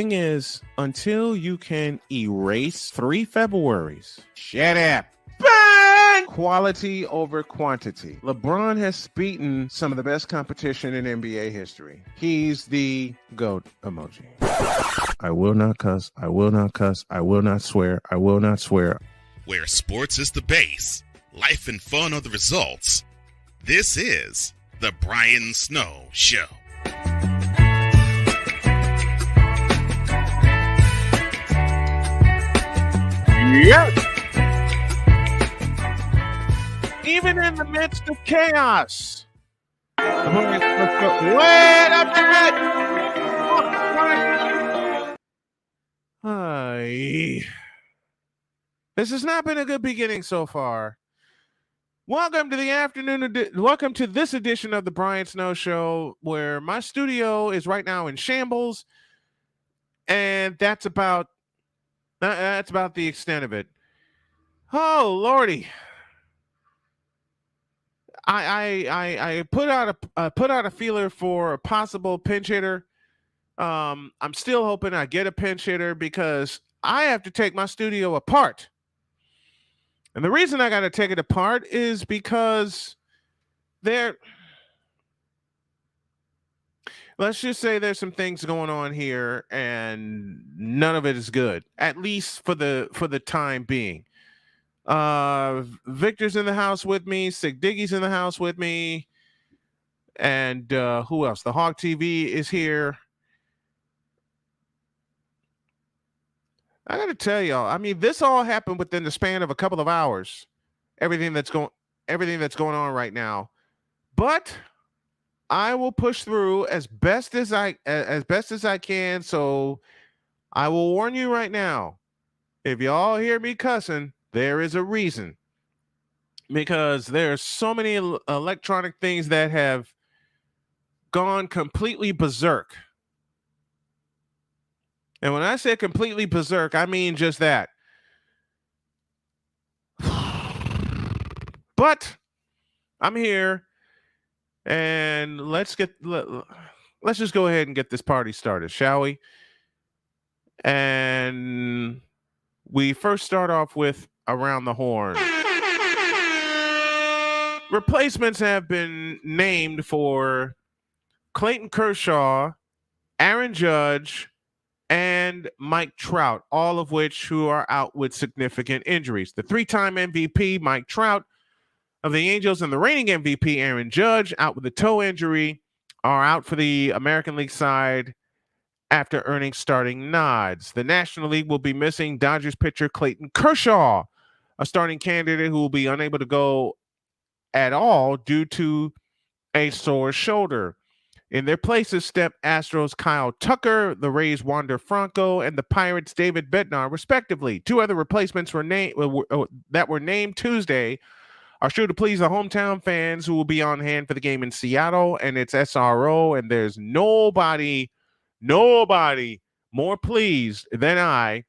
thing is, until you can erase 3 Februaries, shut up. Bang! Quality over quantity. LeBron has beaten some of the best competition in NBA history. He's the GOAT emoji. I will not cuss. I will not cuss. I will not swear. I will not swear. Where sports is the base, life and fun are the results. This is the Brian Snow Show. Yes. Even in the midst of chaos. Wait a minute. Hi. This has not been a good beginning so far. Welcome to the afternoon. Welcome to this edition of the Brian Snow Show, where my studio is right now in shambles, and that's about the extent of it. Oh Lordy. I put out a feeler for a possible pinch hitter. I'm still hoping I get a pinch hitter because I have to take my studio apart. And the reason I got to take it apart is because let's just say there's some things going on here and none of it is good, at least for the time being. Victor's in the house with me, Sig Diggy's in the house with me, and who else? The Hawk TV is here. I gotta tell y'all, I mean, this all happened within the span of a couple of hours. Everything that's going on right now. But I will push through as best as I can. So I will warn you right now, if y'all hear me cussing, there is a reason, because there are so many electronic things that have gone completely berserk. And when I say completely berserk, I mean just that. But I'm here, and let's just go ahead and get this party started, shall we? And we first start off with Around the Horn. Replacements have been named for Clayton Kershaw, Aaron Judge, and Mike Trout, all of which who are out with significant injuries. The 3-time MVP, Mike Trout, of the Angels, and the reigning MVP, Aaron Judge, out with a toe injury, are out for the American League side after earning starting nods. The National League will be missing Dodgers pitcher Clayton Kershaw, a starting candidate who will be unable to go at all due to a sore shoulder. In their places step Astros Kyle Tucker, the Rays Wander Franco, and the Pirates David Bednar, respectively. 2 other replacements were named Tuesday are sure to please the hometown fans who will be on hand for the game in Seattle and its SRO, and there's nobody more pleased than I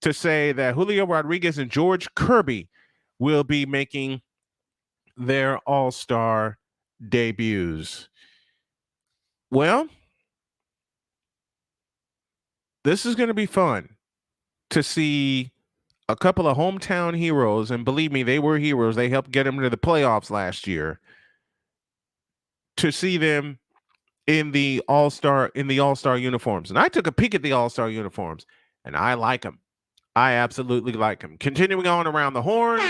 to say that Julio Rodriguez and George Kirby will be making their All-Star debuts. Well, this is going to be fun to see a couple of hometown heroes, and believe me, they were heroes. They helped get them to the playoffs last year. To see them in the All-Star uniforms. And I took a peek at the All-Star uniforms, and I like them. I absolutely like them. Continuing on Around the Horn.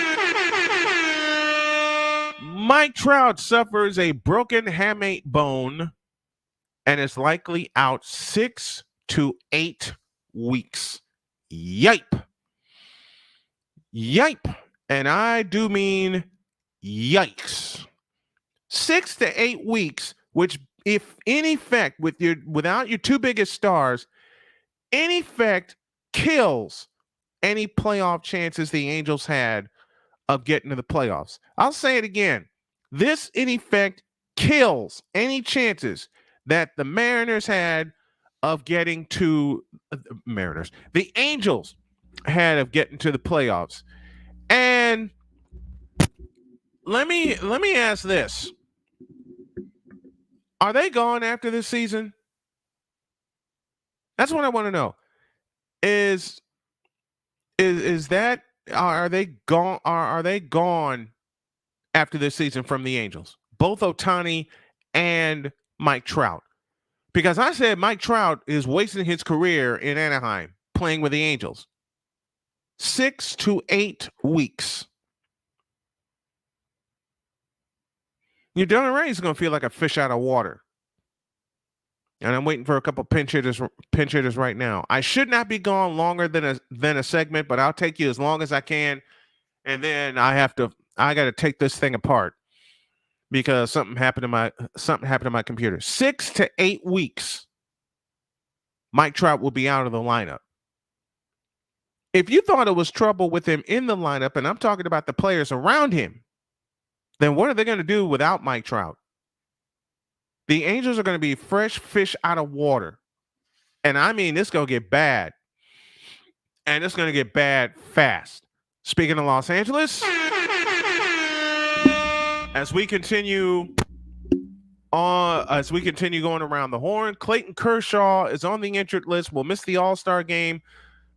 Mike Trout suffers a broken hamate bone and is likely out 6 to 8 weeks. Yipe. And I do mean yikes. 6 to 8 weeks, which, if in effect, without your 2 biggest stars, in effect kills any playoff chances the Angels had of getting to the playoffs. I'll say it again. This, in effect, kills any chances that the Mariners had of getting to the Angels had of getting to the playoffs. And let me ask this. Are they gone after this season? That's what I want to know. is that are they gone? Are they gone after this season from the Angels? Both Ohtani and Mike Trout. Because I said Mike Trout is wasting his career in Anaheim playing with the Angels. 6 to 8 weeks. You're doing right. He's going to feel like a fish out of water. And I'm waiting for a couple pinch hitters right now. I should not be gone longer than a segment, but I'll take you as long as I can. And then I got to take this thing apart because something happened to my computer. 6 to 8 weeks. Mike Trout will be out of the lineup. If you thought it was trouble with him in the lineup, and I'm talking about the players around him, then what are they going to do without Mike Trout? The Angels are going to be fresh fish out of water. And I mean, it's going to get bad. And it's going to get bad fast. Speaking of Los Angeles, as we continue going around the horn, Clayton Kershaw is on the injured list. Will miss the All-Star game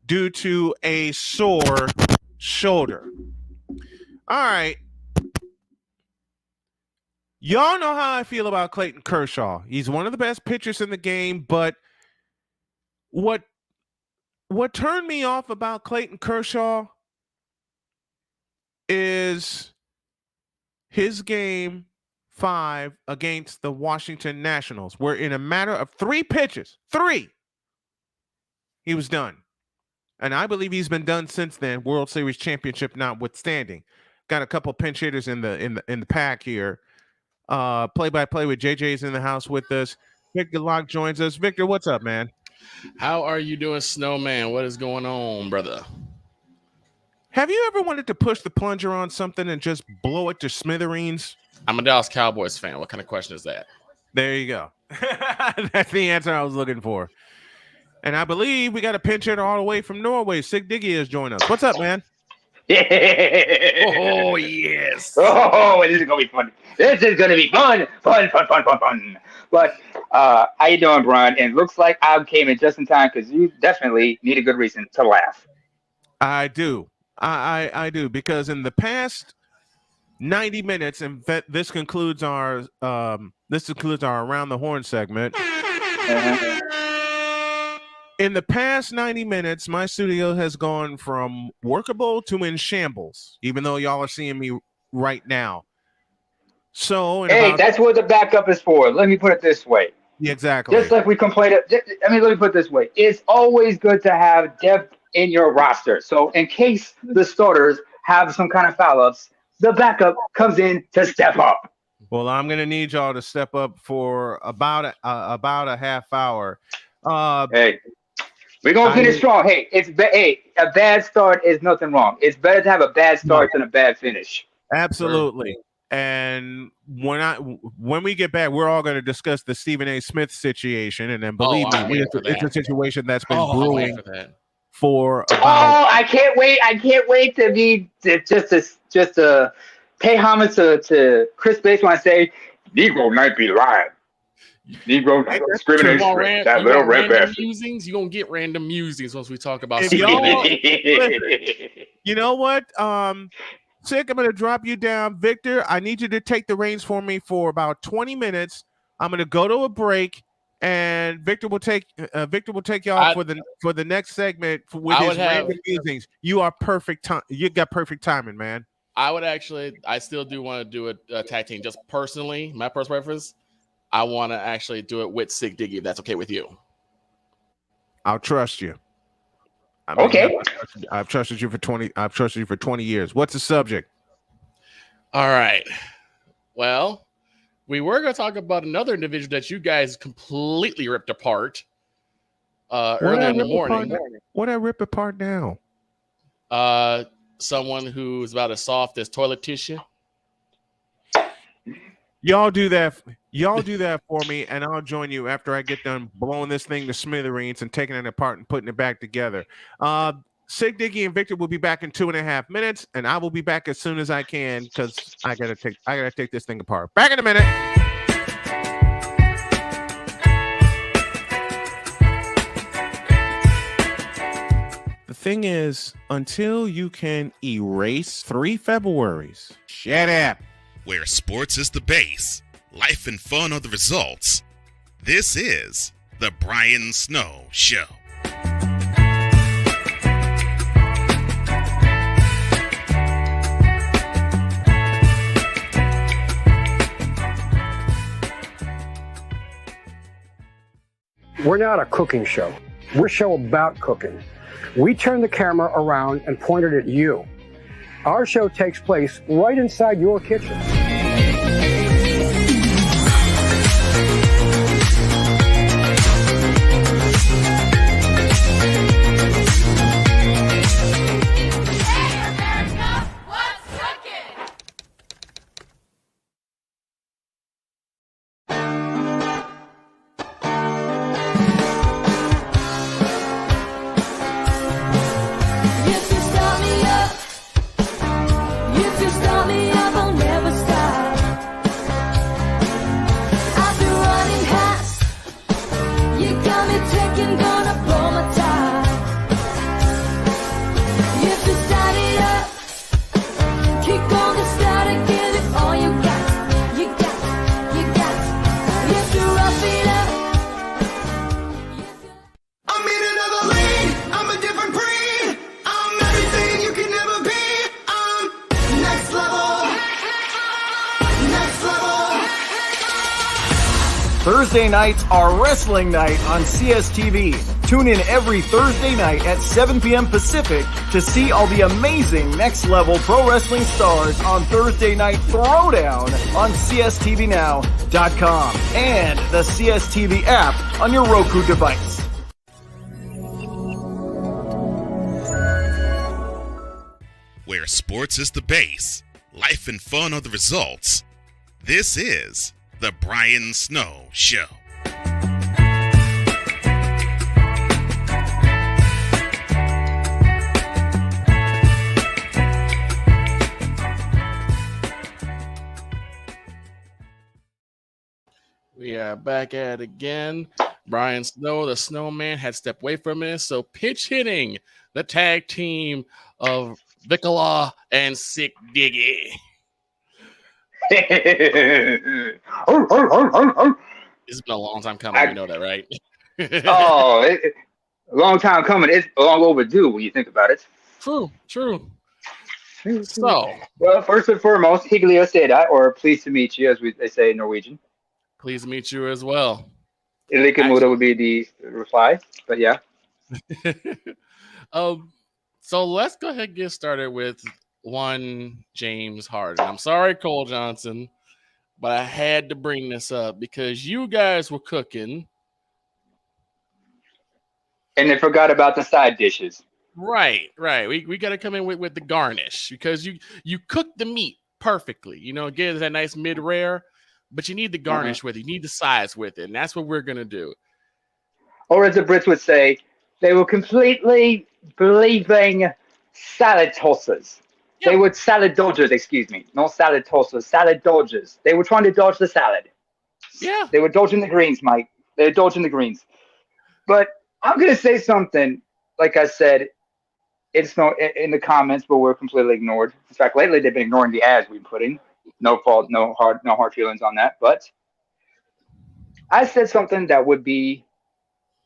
due to a sore shoulder. All right. Y'all know how I feel about Clayton Kershaw. He's one of the best pitchers in the game, but what turned me off about Clayton Kershaw is his game 5 against the Washington Nationals, where in a matter of 3 pitches, he was done. And I believe he's been done since then, World Series championship notwithstanding. Got a couple pinch hitters in the pack here. Play-by-play with JJ's in the house with us. Victor Locke joins us. Victor, what's up, man? How are you doing, Snowman? What is going on, brother? Have you ever wanted to push the plunger on something and just blow it to smithereens? I'm a Dallas Cowboys fan. What kind of question is that? There you go. That's the answer I was looking for. And I believe we got a pinch hitter all the way from Norway. Sig Diggy has joined us. What's up, man? Oh, yes. Oh, this is going to be fun. This is going to be fun. But how you doing, Brian? And it looks like I came in just in time because you definitely need a good reason to laugh. I do. I do, because in the past 90 minutes, and this concludes our Around the Horn segment. In the past 90 minutes, my studio has gone from workable to in shambles, even though y'all are seeing me right now. So, that's what the backup is for. Let me put it this way. Yeah, exactly. Just like we complained. Let me put it this way. It's always good to have depth in your roster. So in case the starters have some kind of foul-ups, the backup comes in to step up. Well, I'm going to need y'all to step up for about a half hour. Hey, we're going to finish strong. Hey, a bad start is nothing wrong. It's better to have a bad start than a bad finish. Absolutely. And when we get back, we're all going to discuss the Stephen A. Smith situation. And then believe me, it's a situation that's been brewing for about... I can't wait. I can't wait to pay homage to Chris Bates when I say, Negro might be lying. Negro discrimination. That little red bastard. Musings, you're going to get random musings once we talk about you know what? Sick, I'm going to drop you down. Victor, I need you to take the reins for me for about 20 minutes. I'm going to go to a break, and Victor will take y'all for the next segment with his random musings. You are perfect. You got perfect timing, man. I still do want to do a tag team. Just personally, my personal preference, I want to actually do it with Sig Diggy, if that's okay with you. I'll trust you. Okay. I've trusted you for 20 years. What's the subject? All right. Well, we were going to talk about another individual that you guys completely ripped apart earlier in the morning. What I rip apart now? Someone who's about as soft as toilet tissue. Y'all do that for me, and I'll join you after I get done blowing this thing to smithereens and taking it apart and putting it back together. Sig Diggy and Victor will be back in 2.5 minutes, and I will be back as soon as I can because I gotta take this thing apart. Back in a minute. The thing is, until you can erase 3 Februaries, shut up. Where sports is the base, life and fun are the results. This is the Brian Snow Show. We're not a cooking show. We're a show about cooking. We turn the camera around and point it at you. Our show takes place right inside your kitchen. Thursday nights are wrestling night on CSTV. Tune in every Thursday night at 7 p.m. Pacific to see all the amazing Next Level Pro Wrestling stars on Thursday Night Throwdown on CSTVNow.com and the CSTV app on your Roku device. Where sports is the base, life and fun are the results. This is the Brian Snow Show. We are back at it again. Brian Snow, the snowman, had stepped away from us. So pitch hitting the tag team of Vicala and Sick Diggy. It's been a long time coming. You know that, right? A long time coming. It's long overdue when you think about it. True. So, well, first and foremost, Higlio seda, or pleased to meet you, as they say in Norwegian. Pleased to meet you as well. Ilikamuda would be the reply, but yeah. So let's go ahead and get started with one James Harden. I'm sorry, Cole Johnson, but I had to bring this up because you guys were cooking. And they forgot about the side dishes. Right. We got to come in with the garnish because you cook the meat perfectly. You know, get that nice mid-rare, but you need the garnish with it. You need the sides with it, and that's what we're going to do. Or as the Brits would say, they were completely believing salad tossers. They were salad dodgers, excuse me. Not salad tossers, salad dodgers. They were trying to dodge the salad. Yeah. They were dodging the greens, Mike. They were dodging the greens. But I'm going to say something, like I said, it's not in the comments, but we're completely ignored. In fact, lately they've been ignoring the ads we put in. No fault, no hard feelings on that. But I said something that would be.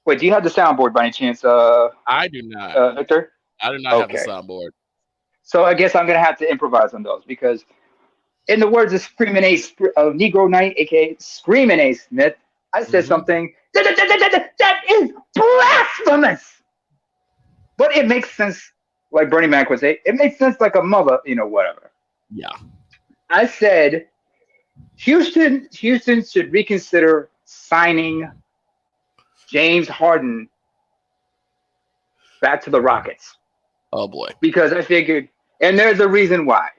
Wait, do you have the soundboard by any chance? I do not. Victor? I do not have the soundboard. So I guess I'm going to have to improvise on those because, in the words of Screaming Ace of Negro Knight, aka Screaming Ace Smith, I said something that is blasphemous. But it makes sense, like Bernie Mac would say. It makes sense like a mother, whatever. Yeah. I said Houston should reconsider signing James Harden back to the Rockets. Oh boy. Because I figured, and there's a reason why.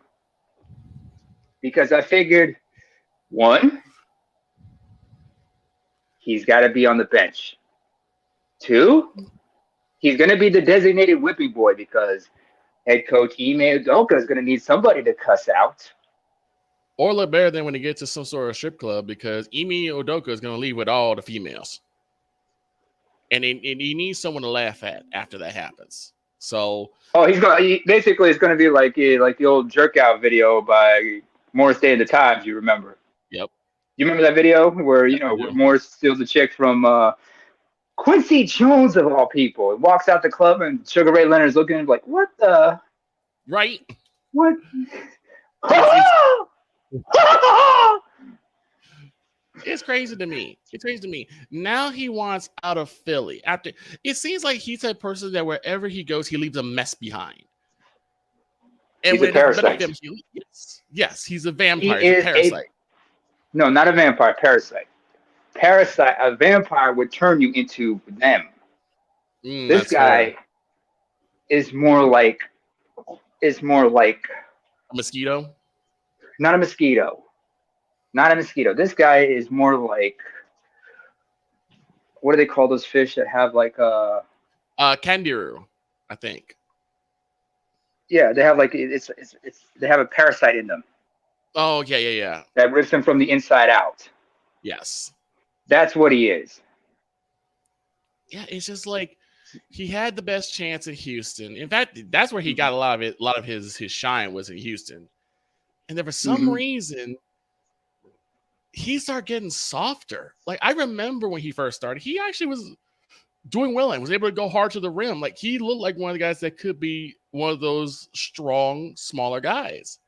Because I figured, one, he's got to be on the bench. Two, he's going to be the designated whipping boy because head coach Ime Udoka is going to need somebody to cuss out. Or look better than when he gets to some sort of strip club because Ime Udoka is going to leave with all the females. And he needs someone to laugh at after that happens. So basically it's gonna be like the old jerk out video by Morris Day of the Times. You remember? Yep. You remember that video where Yes, I where do. Morris steals a chick from Quincy Jones of all people? It walks out the club and Sugar Ray Leonard's looking at him like, what the Right. what? It's crazy to me. It's crazy to me. Now he wants out of Philly. After it seems like he's that person that wherever he goes, he leaves a mess behind. And He's a parasite. Yes, he's a vampire. He He's is a parasite. No, not a vampire. Parasite. Parasite. A vampire would turn you into them. This guy is more like a mosquito. Not a mosquito. Not a mosquito. This guy is more like, what do they call those fish that have like kangaroo, I think. Yeah, they have like they have a parasite in them. Oh, yeah. That rips them from the inside out. Yes. That's what he is. Yeah, it's just like he had the best chance in Houston. In fact, that's where he got a lot of his shine was in Houston. And then for some reason, he started getting softer. Like I remember when he first started, he actually was doing well and was able to go hard to the rim. Like he looked like one of the guys that could be one of those strong, smaller guys.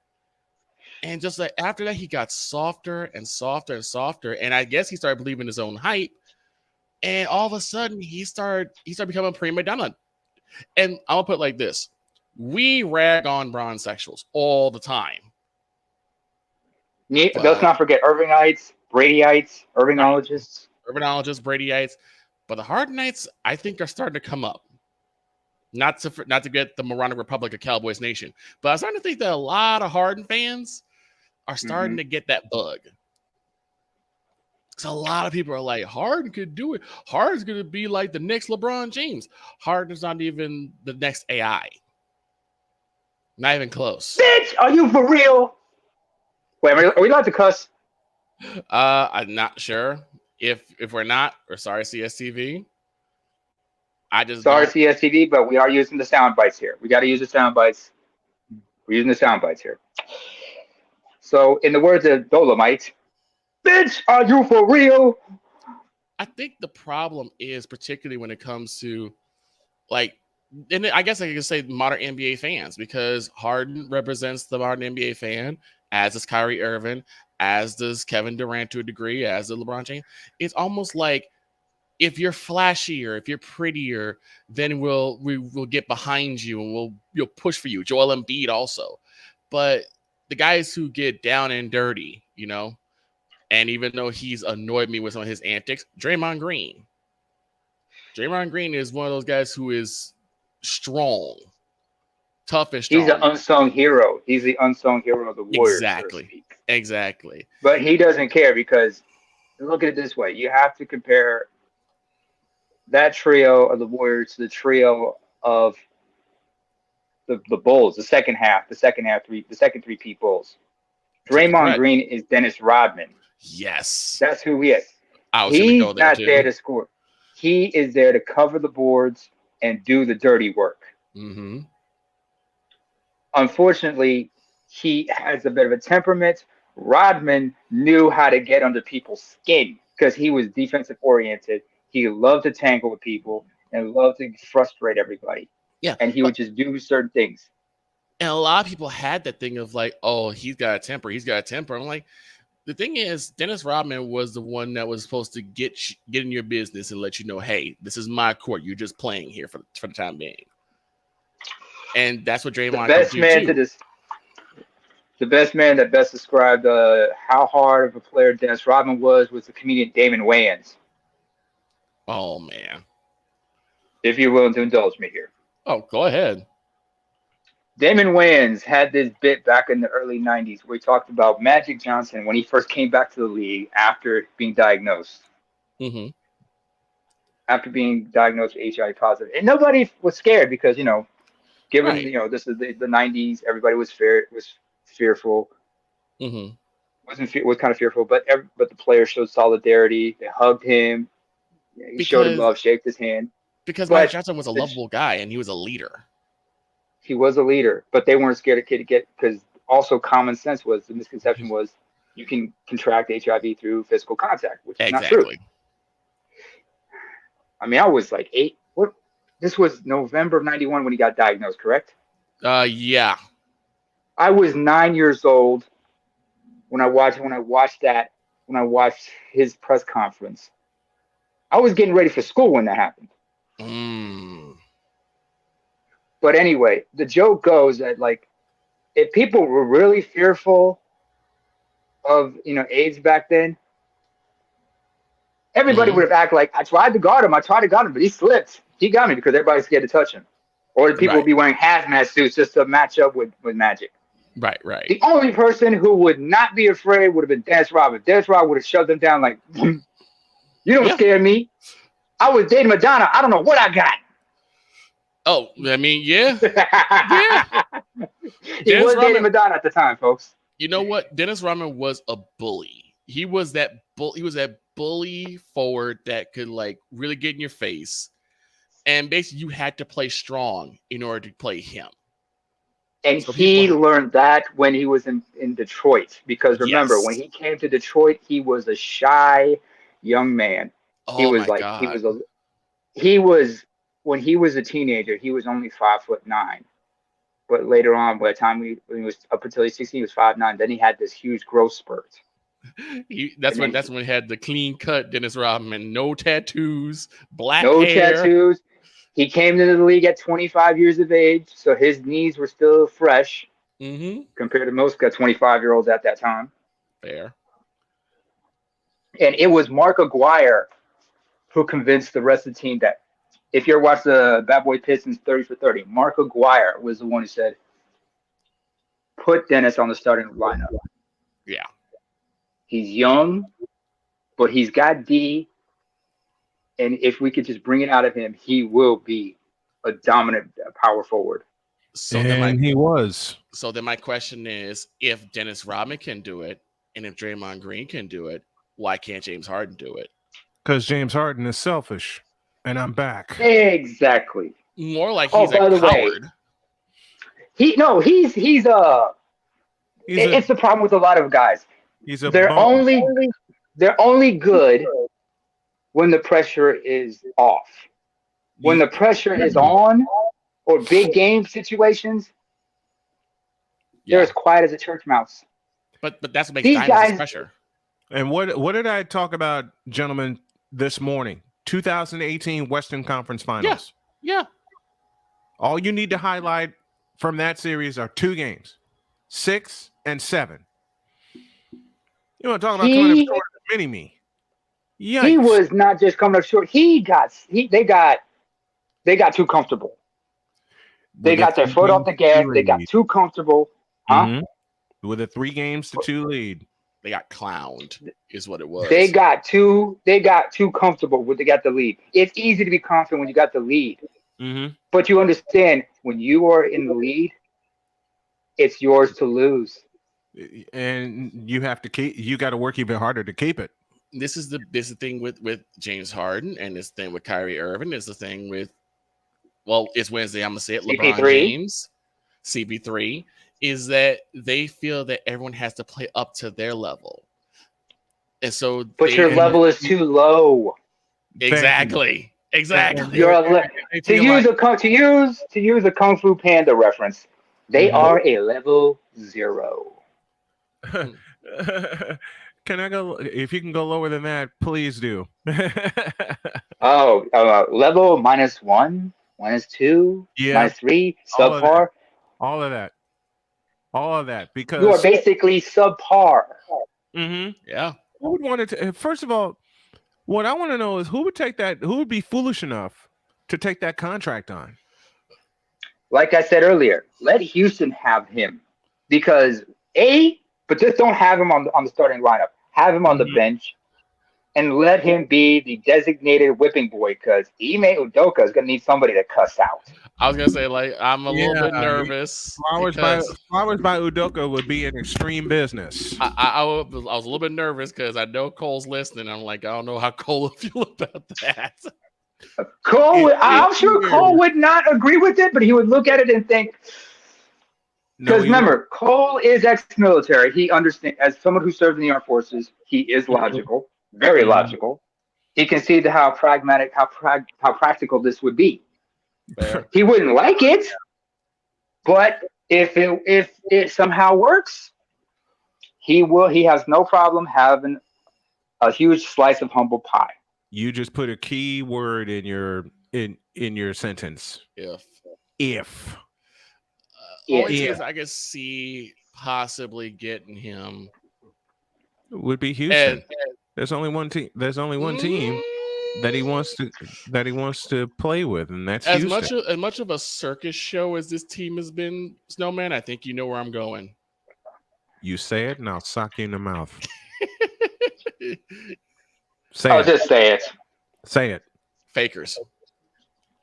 And just like after that, he got softer and softer and softer. And I guess he started believing his own hype. And all of a sudden, he started becoming a prima donna. And I'll put it like this: we rag on bronzexuals all the time. Let's not forget Irvingites, Bradyites, Irvingologists. Urbanologists, Bradyites. But the Hardenites, I think, are starting to come up. Not to get the moronic Republic of Cowboys Nation. But I'm starting to think that a lot of Harden fans are starting to get that bug. Because a lot of people are like, Harden could do it. Harden's going to be like the next LeBron James. Harden's not even the next AI. Not even close. Bitch, are you for real? Wait, are we allowed to cuss? I'm not sure. If we're not, we're sorry, CSTV. CSTV, but we are using the sound bites here. We got to use the sound bites. We're using the sound bites here. So, in the words of Dolomite, bitch, are you for real? I think the problem is particularly when it comes to like, and I guess I could say modern NBA fans, because Harden represents the modern NBA fan, as does Kyrie Irving, as does Kevin Durant to a degree, as does LeBron James. It's almost like if you're flashier, if you're prettier, then we'll get behind you and we'll push for you. Joel Embiid also, but the guys who get down and dirty, and even though he's annoyed me with some of his antics, Draymond Green is one of those guys who is strong, tough and strong. He's an unsung hero. He's the unsung hero of the Warriors. Exactly. But he doesn't care because look at it this way. You have to compare that trio of the Warriors to the trio of the Bulls, the second three-peat Bulls. Draymond Green is Dennis Rodman. Yes. That's who he is. He's not there to score. He is there to cover the boards and do the dirty work. Mm-hmm. Unfortunately, he has a bit of a temperament. Rodman knew how to get under people's skin because he was defensive oriented. He loved to tangle with people and loved to frustrate everybody. Yeah. And he would just do certain things. And a lot of people had that thing of like, oh, he's got a temper. I'm like, the thing is, Dennis Rodman was the one that was supposed to get in your business and let you know, hey, this is my court. You're just playing here for the time being. And that's what Draymond the best man that best described how hard of a player Dennis Rodman was the comedian Damon Wayans. Oh, man. If you're willing to indulge me here. Oh, go ahead. Damon Wayans had this bit back in the early 90s where he talked about Magic Johnson when he first came back to the league after being diagnosed. Mm-hmm. After being diagnosed with HIV positive. And nobody was scared because, given, this is the 90s, everybody was fearful. Mm-hmm. Was kind of fearful, but the players showed solidarity. They hugged him. He showed him love, shaked his hand. Because Mike Johnson was a lovable guy and he was a leader. He was a leader, but they weren't scared of kid to get, because also common sense was, the misconception was, you can contract HIV through physical contact, which is not true. I mean, I was like 8. This was November of 91 when he got diagnosed, correct? Yeah. I was 9 years old when I watched his press conference. I was getting ready for school when that happened. But anyway, the joke goes that, like, if people were really fearful of, AIDS back then, everybody would have acted like, I tried to guard him, but he slipped. He got me, because everybody's scared to touch him. Or people would be wearing hazmat suits just to match up with Magic. Right. The only person who would not be afraid would have been Dennis Rodman. Dennis Rodman would have shoved him down like, you don't scare me. I was dating Madonna. I don't know what I got. Oh, I mean, yeah. He was dating Madonna at the time, folks. You know what? Dennis Rodman was a bully. He was that bully forward that could, like, really get in your face. And basically, you had to play strong in order to play him. And so he learned that when he was in Detroit. Because remember, when he came to Detroit, he was a shy young man. He was when he was a teenager, he was only 5'9". But later on, by the time when he was up until he's 16, he was 5'9". Then he had this huge growth spurt. That's when he had the clean cut Dennis Rodman, no tattoos, black hair. tattoos. He came into the league at 25 years of age, so his knees were still fresh compared to most 25-year-olds at that time. Fair. And it was Mark Aguirre who convinced the rest of the team that, if you ever watched the Bad Boy Pistons 30 for 30, Mark Aguirre was the one who said, put Dennis on the starting lineup. Yeah. He's young, but he's got D. And if we could just bring it out of him, he will be a dominant power forward. So he was. So then my question is, if Dennis Rodman can do it, and if Draymond Green can do it, why can't James Harden do it? Because James Harden is selfish. And I'm back. Exactly. More like he's a coward. It's the problem with a lot of guys. They're only good when the pressure is off. When the pressure is on, or big game situations, they're as quiet as a church mouse. But that's what makes diamonds pressure. And what did I talk about, gentlemen, this morning? 2018 Western Conference Finals. Yeah. All you need to highlight from that series are 2 games, 6 and 7. You want to talk about coming up short of the mini-me? Yikes. He was not just coming up short. They got too comfortable. They got their foot off the gas. They got too comfortable. With a 3 games to 2 lead. They got clowned, is what it was. They got too comfortable when they got the lead. It's easy to be confident when you got the lead. But you understand, when you are in the lead, it's yours to lose. And you got to work even harder to keep it. This is the thing with James Harden, and this thing with Kyrie Irving, is the thing with, it's Wednesday, I'm gonna say it, LeBron James, CP3. Is that they feel that everyone has to play up to their level, and so. But your level is too low. Exactly. To use a Kung Fu Panda reference, they are a level 0. Can I go? If you can go lower than that, please do. Level -1, -2, -3, subpar. All of that, because you are basically subpar. Yeah. Who would want to? First of all, what I want to know is who would take that? Who would be foolish enough to take that contract on? Like I said earlier, let Houston have him, but just don't have him on the starting lineup. Have him on the bench, and let him be the designated whipping boy, because Ime Udoka is gonna need somebody to cuss out. I was gonna say, I'm a little bit nervous. Flowers by Udoka would be an extreme business. I was a little bit nervous because I know Cole's listening. I'm like, I don't know how Cole will feel about that. I'm sure Cole would not agree with it, but he would look at it and think, because remember, Cole is ex-military. He understands, as someone who served in the armed forces, he is logical, very logical. He can see how pragmatic, how practical this would be. He wouldn't like it, but if it somehow works, he will. He has no problem having a huge slice of humble pie. You just put a key word in your sentence. If. Only teams I could see possibly getting him would be Houston. There's only one team. There's only one team that he wants to play with, and that's Houston. As much of a circus show as this team has been, Snowman, I think you know where I'm going. You say it, and I'll sock you in the mouth. Just say it. Say it. Fakers.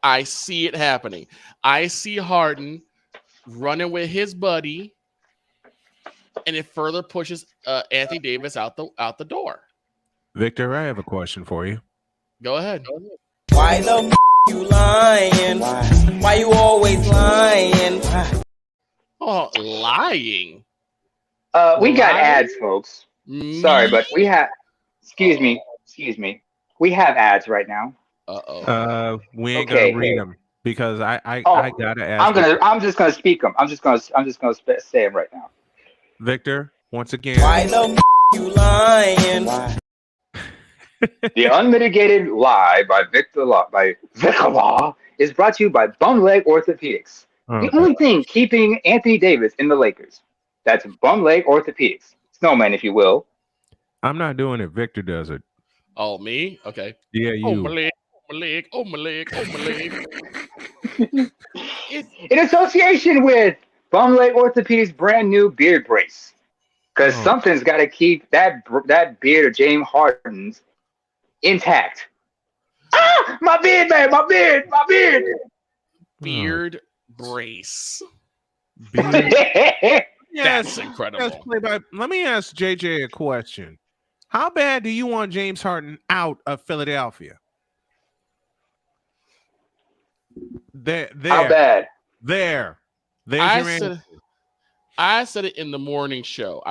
I see it happening. I see Harden running with his buddy, and it further pushes Anthony Davis out the door. Victor, I have a question for you. Go ahead. Why the you lying? Why you always lying? Oh, lying. We got ads, folks. Sorry, but we have. Excuse me. We have ads right now. We ain't gonna read them because I gotta ask. I'm just gonna speak them. I'm just gonna say them right now. Victor, once again. Why the you lying? The Unmitigated Lie by Victor Law is brought to you by Bum Leg Orthopedics. The only thing keeping Anthony Davis in the Lakers. That's Bum Leg Orthopedics. Snowman, if you will. I'm not doing it. Victor does it. Oh, me? Okay. Yeah, you. Oh, my leg. In association with Bum Leg Orthopedics' brand new beard brace. Because something's got to keep that beard of James Harden's intact. My beard, man, my beard. Beard brace. Yes, that's incredible. Let me ask JJ a question. How bad do you want James Harden out of Philadelphia? How bad? There's your answer. I said it in the morning show.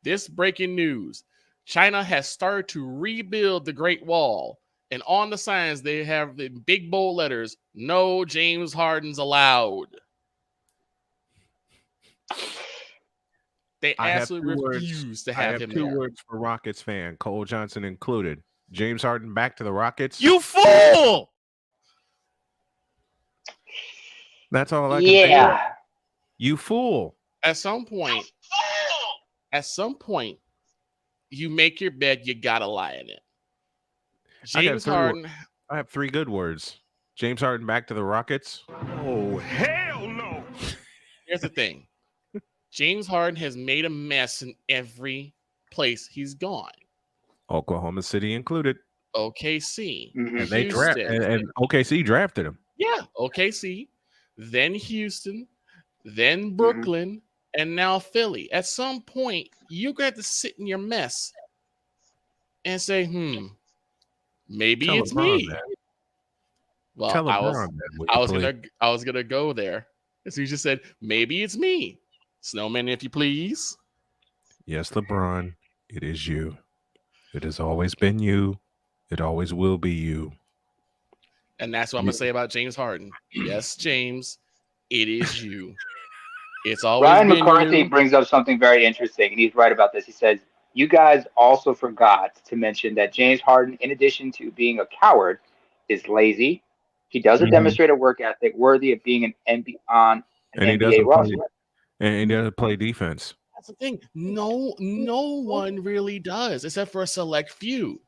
This breaking news. China has started to rebuild the Great Wall. And on the signs, they have the big bold letters, no James Harden's allowed. They absolutely refuse to have him there. 2 words for Rockets fan, Cole Johnson included. James Harden back to the Rockets. You fool! That's all I can think of. You fool. At some point, you make your bed, you gotta lie in it. James Harden. I have 3 good words. James Harden back to the Rockets. Oh, hell no. Here's the thing. James Harden has made a mess in every place he's gone. Oklahoma City included. OKC. Mm-hmm. And they and OKC drafted him. Yeah, OKC, then Houston, then Brooklyn, and now Philly. At some point, you're going to have to sit in your mess and say, maybe Tell it's LeBron me. that. Well, Tell I was gonna go there. So you just said, maybe it's me. Snowman, if you please. Yes, LeBron, it is you. It has always been you. It always will be you. And that's what I'm going to say about James Harden. Yes, James, it is you. It's always Ryan been McCarthy you. brings up something very interesting, and he's right about this. He says, you guys also forgot to mention that James Harden, in addition to being a coward, is lazy. He doesn't demonstrate a work ethic worthy of being an NBA roster. And he doesn't play defense. That's the thing. No one really does, except for a select few.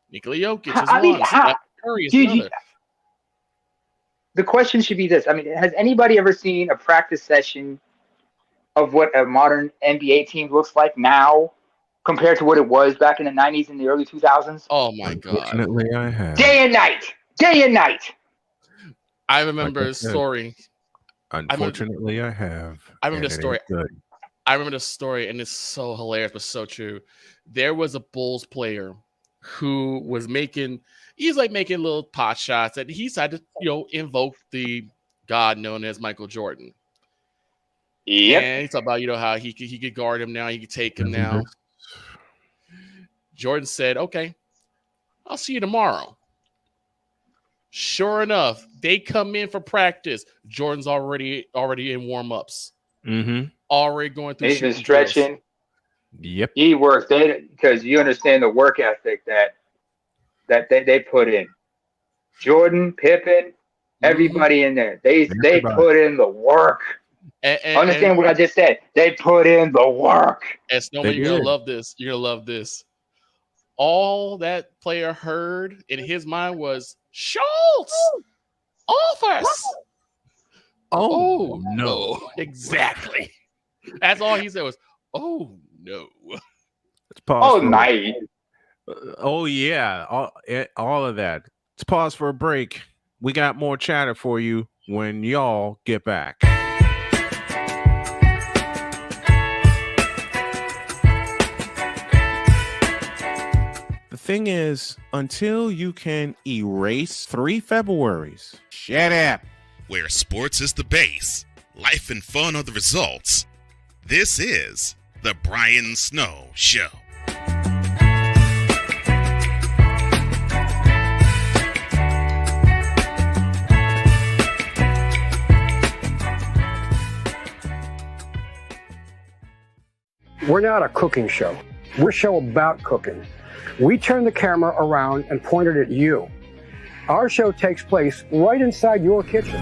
Nikola Jokic is one. Steph Curry is another. The question should be this. I mean, has anybody ever seen a practice session of what a modern NBA team looks like now compared to what it was back in the 90s and the early 2000s? Oh, my God. Unfortunately, I have. Day and night. I remember a story. Unfortunately, I have. I remember the story. I remember the story, and it's so hilarious, but so true. There was a Bulls player who was making little pot shots, and he decided to, invoke the god known as Michael Jordan. Yep. And he talked about, how he could guard him now, he could take him now. Jordan said, "Okay, I'll see you tomorrow." Sure enough, they come in for practice. Jordan's already in warm-ups. Mm-hmm. Already going through. He's been stretching. Drills. Yep. He works because you understand the work ethic that they put in. Jordan, Pippen, everybody in there. They put in the work. Understand what I just said? They put in the work. And Snowman, you're gonna love this. You're gonna love this. All that player heard in his mind was Schultz off us. Oh no! Exactly. That's all he said was, "Oh no." Let's pause. Oh night. Oh yeah, all of that. Let's pause for a break. We got more chatter for you when y'all get back. The thing is, until you can erase 3 Februaries, shut up. Where sports is the base, life and fun are the results. This is the Brian Snow Show. We're not a cooking show. We're a show about cooking. We turn the camera around and point it at you. Our show takes place right inside your kitchen.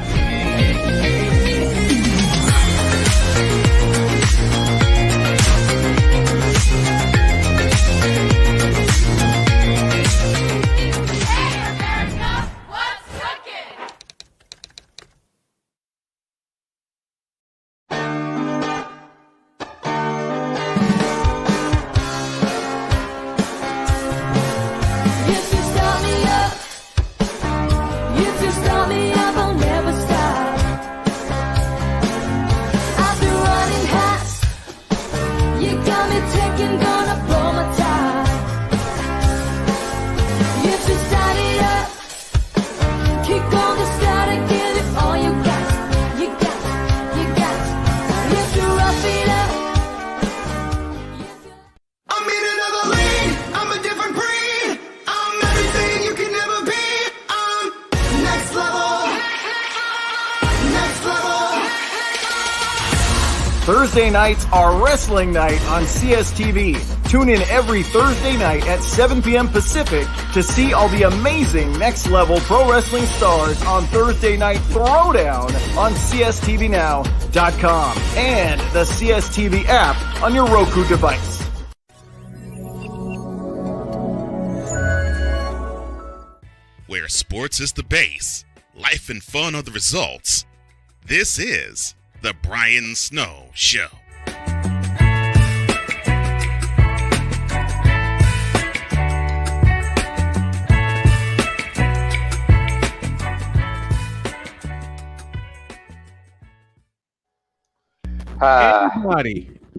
Thursday nights are wrestling night on CSTV. Tune in every Thursday night at 7 p.m. Pacific to see all the amazing next-level pro wrestling stars on Thursday Night Throwdown on CSTVNow.com and the CSTV app on your Roku device. Where sports is the base, life and fun are the results. This is the Brian Snow Show.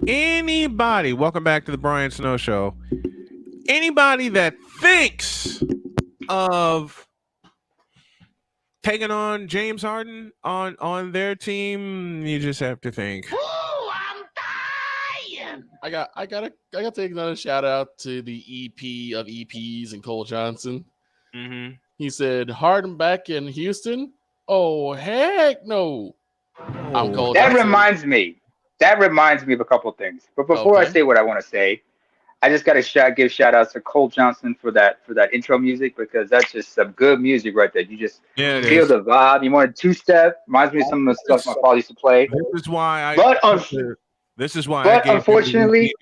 Anybody, welcome back to the Brian Snow Show. Anybody that thinks of taking on James Harden on their team, you just have to think. Oh, I'm dying. I gotta take another shout out to the EP of EPs and Cole Johnson. Mm-hmm. He said, "Harden back in Houston? Oh heck no!" I'm Cole That Johnson. reminds me of a couple things. But before I say what I want to say, I just got to give shout outs to Cole Johnson for that intro music, because that's just some good music right there. You just feel the vibe. You want a two-step. Reminds me of some of the stuff my father used to play. This is why I. Unfortunately,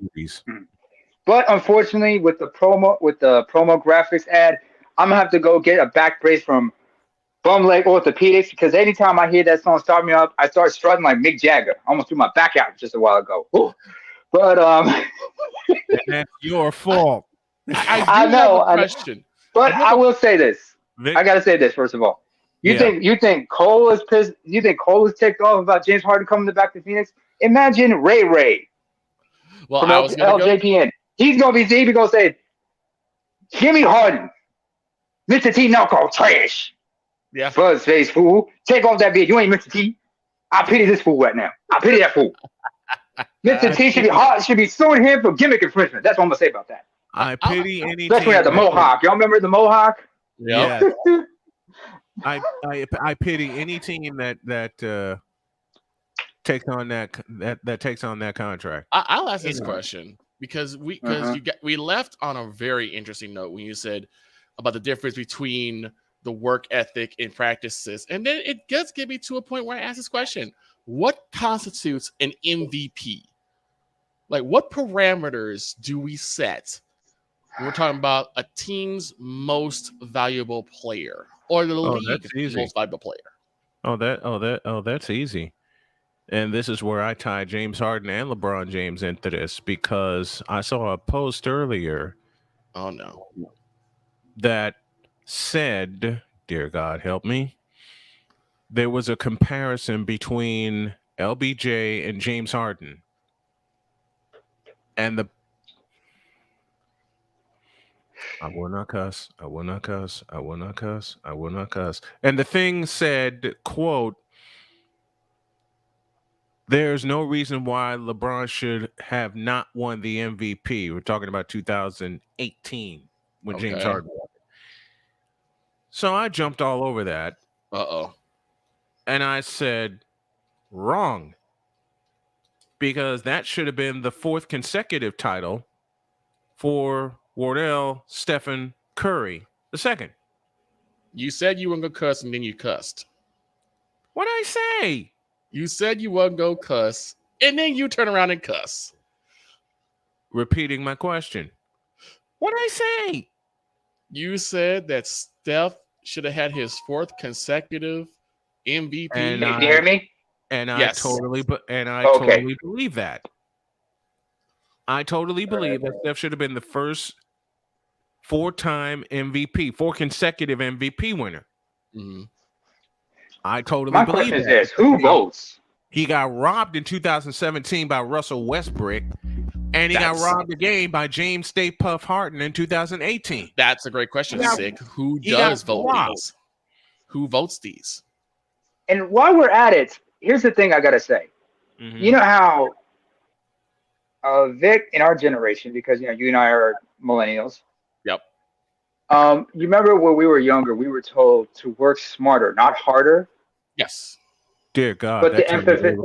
with the promo graphics ad, I'm gonna have to go get a back brace from Bum Leg Orthopedics, because anytime I hear that song start me up, I start strutting like Mick Jagger. I almost threw my back out just a while ago. Ooh. But and that's your fault. I know. But I will say this. I gotta say this first of all. You think Cole is pissed? You think Cole is ticked off about James Harden coming back to Phoenix? Imagine Ray. Well, from LJPN. He's gonna say, Jimmy Harden, Mr. T knockoff trash. Yeah. Fuzz face fool. Take off that beard. You ain't Mr. T. I pity this fool right now. I pity that fool. Mr. T should be suing him for gimmick infringement. That's what I'm gonna say about that. I pity any Especially team at the Mohawk. Y'all remember the Mohawk? Yeah. I pity any team that takes on that takes on that contract. I'll ask this question because we left on a very interesting note when you said about the difference between the work ethic and practices, and then it does get me to a point where I ask this question: what constitutes an MVP? Like, what parameters do we set when we're talking about a team's most valuable player or the league's most valuable player? That's easy. And this is where I tie James Harden and LeBron James into this, because I saw a post earlier. Oh no. That said, dear God, help me. There was a comparison between LBJ and James Harden. And I will not cuss. I will not cuss. I will not cuss. I will not cuss. And the thing said, quote, there's no reason why LeBron should have not won the MVP. We're talking about 2018 when James Harden won it. So I jumped all over that. And I said, wrong. Because that should have been the 4th consecutive title for Wardell Stephen Curry II. You said you weren't going to cuss, and then you cussed. What'd I say? You said you wasn't going to cuss, and then you turn around and cuss. Repeating my question. What'd I say? You said that Steph should have had his 4th consecutive MVP. And you hear me? And I yes. totally believe that. I totally believe that Steph should have been the first 4-time MVP, 4 consecutive MVP winner. Mm-hmm. I totally My believe question that. is, who votes? He got robbed in 2017 by Russell Westbrook, and he got robbed again by James Stay Puff Harden in 2018. That's a great question, Sick. Who does vote these? Who votes these? And while we're at it, here's the thing I gotta say. Mm-hmm. You know how Vic, in our generation, because you and I are millennials. Yep. You remember when we were younger, we were told to work smarter, not harder. Yes. Dear God, but the emphasis.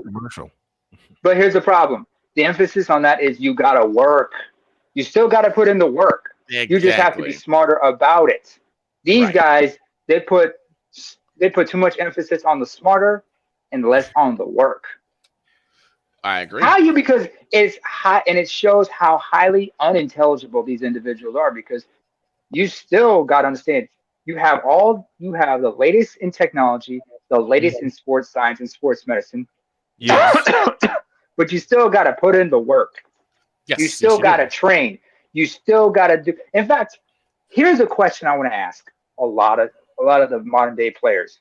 But here's the problem: the emphasis on that is you gotta work. You still gotta put in the work. Exactly. You just have to be smarter about it. These guys, they put too much emphasis on the smarter and less on the work. I agree. Because it's high, and it shows how highly unintelligible these individuals are, because you still got to understand you have the latest in technology, the latest in sports science and sports medicine. Yes. But you still got to put in the work. Yes. You still got to train. You still got to do. In fact, here's a question I want to ask a lot of the modern day players.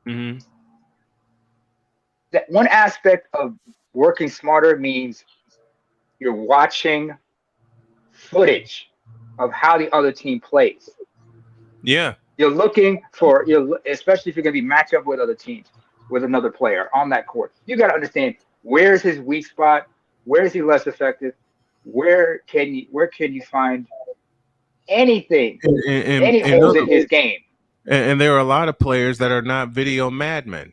Mm-hmm. That one aspect of working smarter means you're watching footage of how the other team plays. Yeah. You're looking for, especially if you're going to be matched up with other teams, with another player on that court. You got to understand, where's his weak spot? Where is he less effective? Where can you find anything, any holes in his game? And there are a lot of players that are not video madmen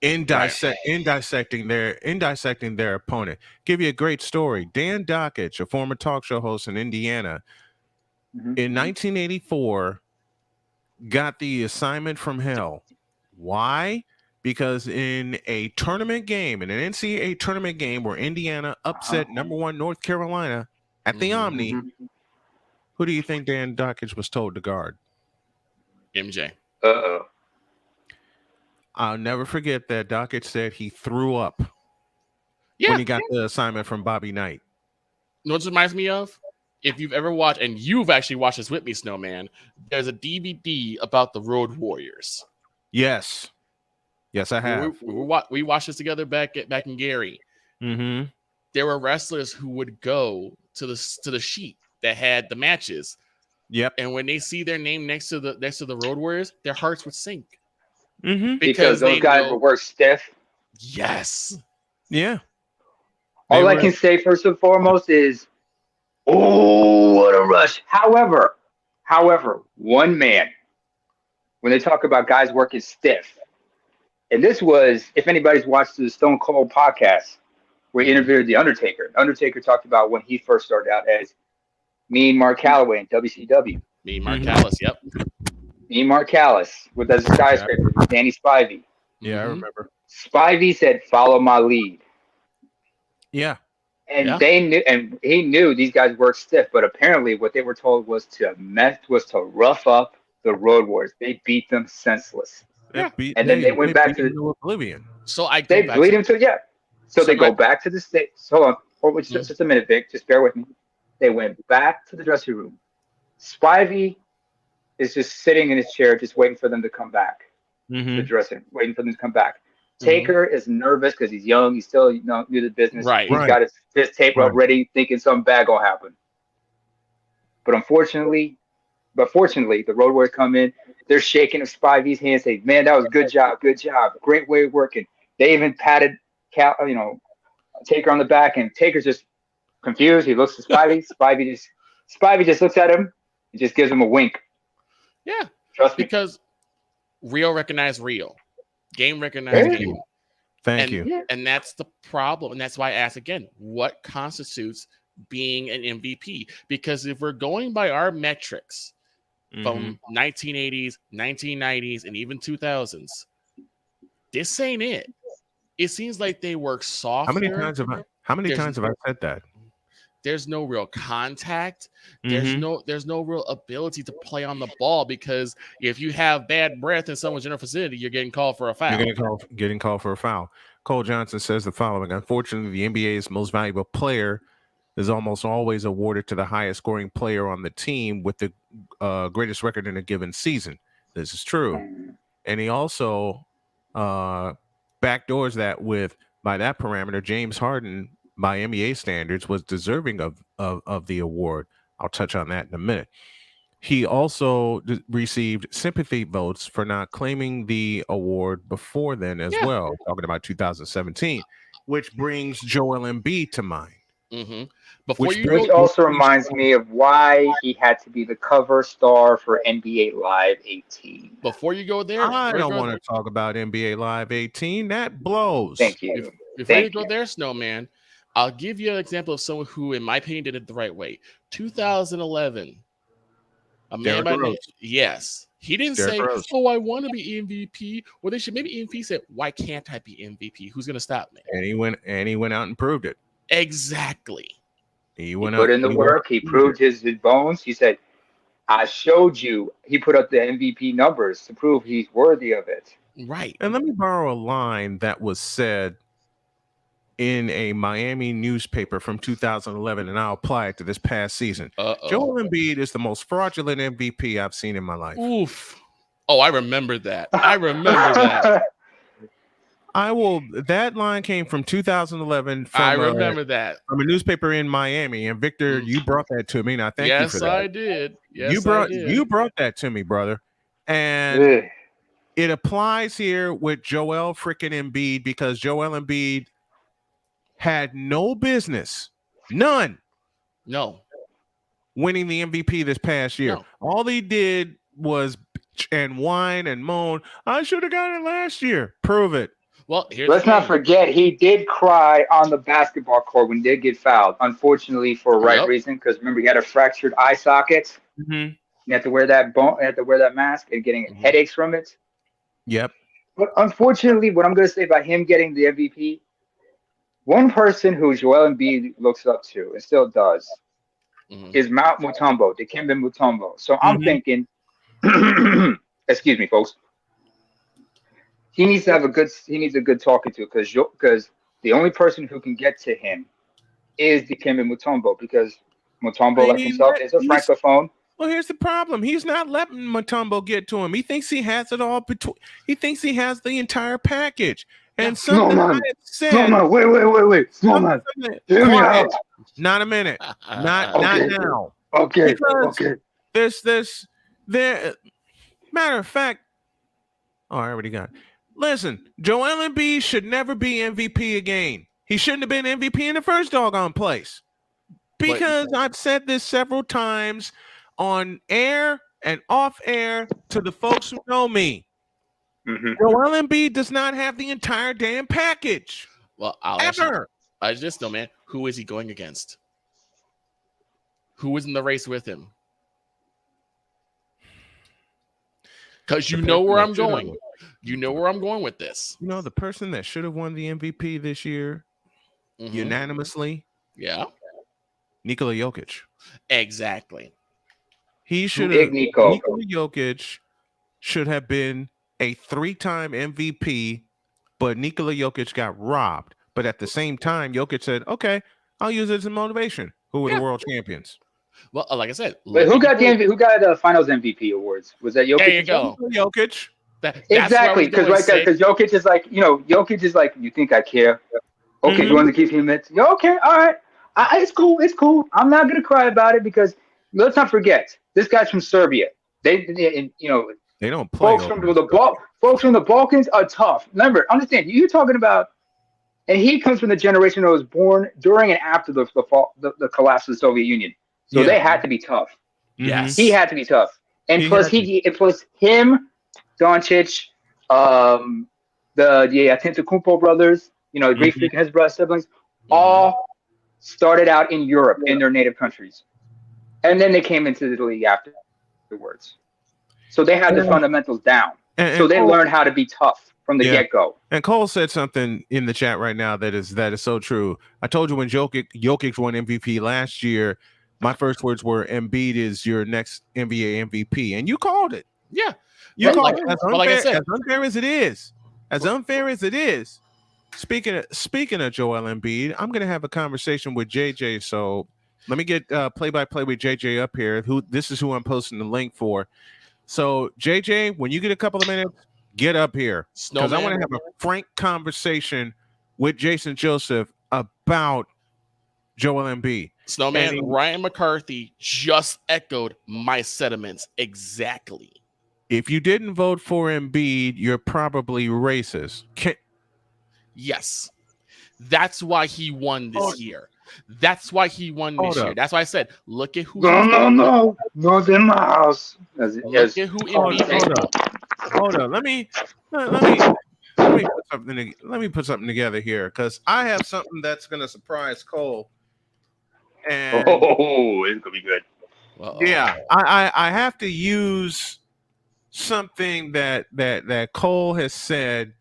in dissecting their opponent. Give you a great story. Dan Dockich, a former talk show host in Indiana, in 1984, got the assignment from hell. Why? Because in an NCAA tournament game where Indiana upset number 1 North Carolina at the Omni, who do you think Dan Dockich was told to guard? MJ. I'll never forget that Dockich said he threw up when he got the assignment from Bobby Knight. You know what this reminds me of? If you've ever watched, and you've actually watched this with me, Snowman, there's a DVD about the Road Warriors. Yes, I have. We watched this together back in Gary. Mm-hmm. There were wrestlers who would go to the sheet that had the matches Yep. And when they see their name next to the Road Warriors, their hearts would sink. Mm-hmm. Because those guys would work stiff. Yes. Yeah. All I can say first and foremost is, oh, what a rush. However, one man, when they talk about guys working stiff, and this was, if anybody's watched the Stone Cold podcast, where he interviewed The Undertaker. Undertaker talked about when he first started out as Mean Mark Calloway in WCW. Mean Mark Callis, yep. Mean Mark Callis with as a skyscraper with Danny Spivey. Yeah, I remember. Spivey said, "Follow my lead." Yeah. And they knew, and he knew these guys worked stiff, but apparently what they were told was to rough up the Road Warriors. They beat them senseless. Yeah. And then they went back to oblivion. So they bleed him to So they go back to the state. Hold on, just a minute, Vic. Just bear with me. They went back to the dressing room. Spivey is just sitting in his chair, just waiting for them to come back. Mm-hmm. The dressing, waiting for them to come back. Taker is nervous because he's young. He's still new to the business. Right. He's got his tape up ready, thinking something bad gonna happen. But fortunately, the Road Warriors come in. They're shaking Spivey's hand, saying, "Man, that was good job, great way of working." They even patted Taker on the back, and Taker's just confused. He looks at Spivey. Spivey just looks at him and just gives him a wink. Yeah, trust me. Because real recognize real, game recognize game. Thank you. And that's the problem, and that's why I ask again: what constitutes being an MVP? Because if we're going by our metrics from 1980s, 1990s, and even 2000s, this ain't it. It seems like they work softer. How many times have I said that? There's no real contact. There's no real ability to play on the ball, because if you have bad breath in someone's general vicinity, you're getting called for a foul. You're getting called for a foul. Cole Johnson says the following: unfortunately, the NBA's most valuable player is almost always awarded to the highest scoring player on the team with the greatest record in a given season. This is true. And he also backdoors that with, by that parameter, James Harden, by NBA standards, was deserving of the award. I'll touch on that in a minute. He also received sympathy votes for not claiming the award before then as well, talking about 2017, which brings Joel Embiid to mind. Which also reminds me of why he had to be the cover star for NBA Live 18. Before you go there, I don't want to talk about NBA Live 18. That blows. Thank you. Before you go there, Snowman, I'll give you an example of someone who, in my opinion, did it the right way. 2011. A man by name. Yes. He didn't say, "Oh, I want to be MVP." Well, they should maybe MVP said, "Why can't I be MVP? Who's going to stop me?" And he went out and proved it. Exactly. He put in the work. He proved his bones. He said, "I showed you." He put up the MVP numbers to prove he's worthy of it. Right. And let me borrow a line that was said in a Miami newspaper from 2011, and I'll apply it to this past season. Joel Embiid is the most fraudulent MVP I've seen in my life. Oof. Oh, I remember that. I remember that. That line came from 2011. I remember that. From a newspaper in Miami. And Victor, you brought that to me. And I thank you for that. Yes, I did. You brought that to me, brother. And it applies here with Joel freaking Embiid, because Joel Embiid had no business, none, winning the MVP this past year. No. All he did was bitch and whine and moan. I should have got it last year. Prove it. Well, let's not forget, he did cry on the basketball court when he did get fouled. Unfortunately, for a right reason, because remember, he had a fractured eye socket. You had to wear that mask and getting headaches from it. Yep. But unfortunately, what I'm going to say about him getting the MVP, one person who Joel Embiid looks up to and still does is Mount Mutombo, Dikembe Mutombo. So I'm thinking, excuse me, folks. He needs to have a good talking to, because the only person who can get to him is Dikembe Mutombo, because Mutombo, like himself, is a francophone. Well, here's the problem. He's not letting Mutombo get to him. He thinks he has it all. He thinks he has the entire package. And Snowman, wait. Snowman, hear me out. Not a minute. Not now. Okay. there. Matter of fact, I already got it. Listen, Joel Embiid should never be MVP again. He shouldn't have been MVP in the first doggone place. Because I've said this several times on air and off air to the folks who know me. Mm-hmm. Joel Embiid does not have the entire damn package. Well, I just know, man. Who is he going against? Who is in the race with him? Because you know where I'm going. You know where I'm going with this. You know, the person that should have won the MVP this year unanimously? Yeah. Nikola Jokic. Exactly. He should have. Nikola Jokic should have been a 3-time MVP, but Nikola Jokic got robbed. But at the same time, Jokic said, okay, I'll use it as a motivation. Who were the world champions? Well, like I said, wait, who got the Finals MVP awards? Was that Jokic? There you go, Jokic. Exactly, because Jokic is like, Jokic is like, you think I care? Okay, you want to give him it? Okay, all right. It's cool. I'm not gonna cry about it because let's not forget this guy's from Serbia. They don't play. Folks from the Balkans are tough. Remember, understand, you're talking about, and he comes from the generation that was born during and after the collapse of the Soviet Union. So they had to be tough. Yes, he had to be tough. And plus him, Doncic, the Antetokounmpo brothers, Greek Freak and his brother siblings, all started out in Europe in their native countries, and then they came into the league afterwards. So they had the fundamentals down. So they learned how to be tough from the get-go. And Cole said something in the chat right now that is so true. I told you when Jokic won MVP last year, my first words were Embiid is your next NBA MVP, and you called it. Yeah, you called it. As unfair as it is. Speaking of Joel Embiid, I'm going to have a conversation with JJ. So let me get play-by-play with JJ up here. This is who I'm posting the link for. So JJ, when you get a couple of minutes, get up here because I want to have a frank conversation with Jason Joseph about Joel Embiid. Snowman, Ryan McCarthy just echoed my sentiments exactly. If you didn't vote for Embiid, you're probably racist. Yes. That's why he won this year. That's why he won this year. That's why I said, look at who. No, in my house. Look at who Hold on. Let me put something together here because I have something that's going to surprise Cole. And it's gonna be good. Yeah, I have to use something that Cole has said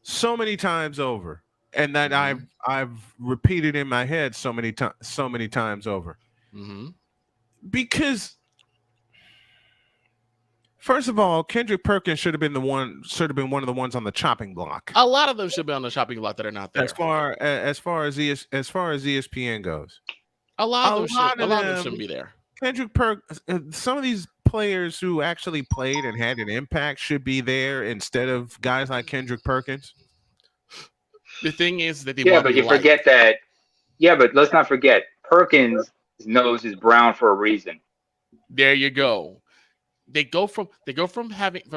so many times over, and that I've repeated in my head so many times over. Because first of all, Kendrick Perkins should have been one of the ones on the chopping block. A lot of them should be on the chopping block that are not there. As far as ESPN goes, a lot of them shouldn't be there. Kendrick Perkins, some of these players who actually played and had an impact should be there instead of guys like Kendrick Perkins. The thing is that forget that. Yeah, but let's not forget Perkins' nose is brown for a reason. There you go. They go from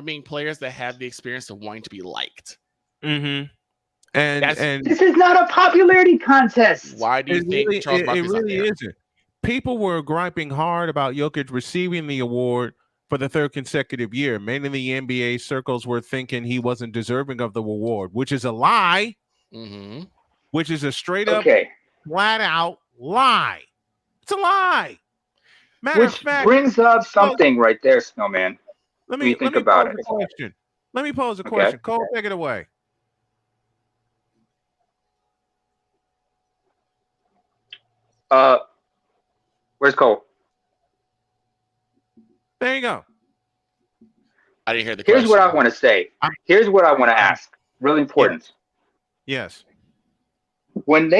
being players that have the experience to wanting to be liked. And this is not a popularity contest. Why do you think Charles Barkley's not there? Isn't. People were griping hard about Jokic receiving the award for the third consecutive year. Many of the NBA circles were thinking he wasn't deserving of the award, which is a lie. Which is a straight up, flat out lie. It's a lie. Matter of fact, brings up something right there, Snowman. Let me think about it. Let me pose a question. Cole, take it away. Where's Cole? There you go. I didn't hear the question. Here's what I want to say. Here's what I want to ask. Really important. Yes. When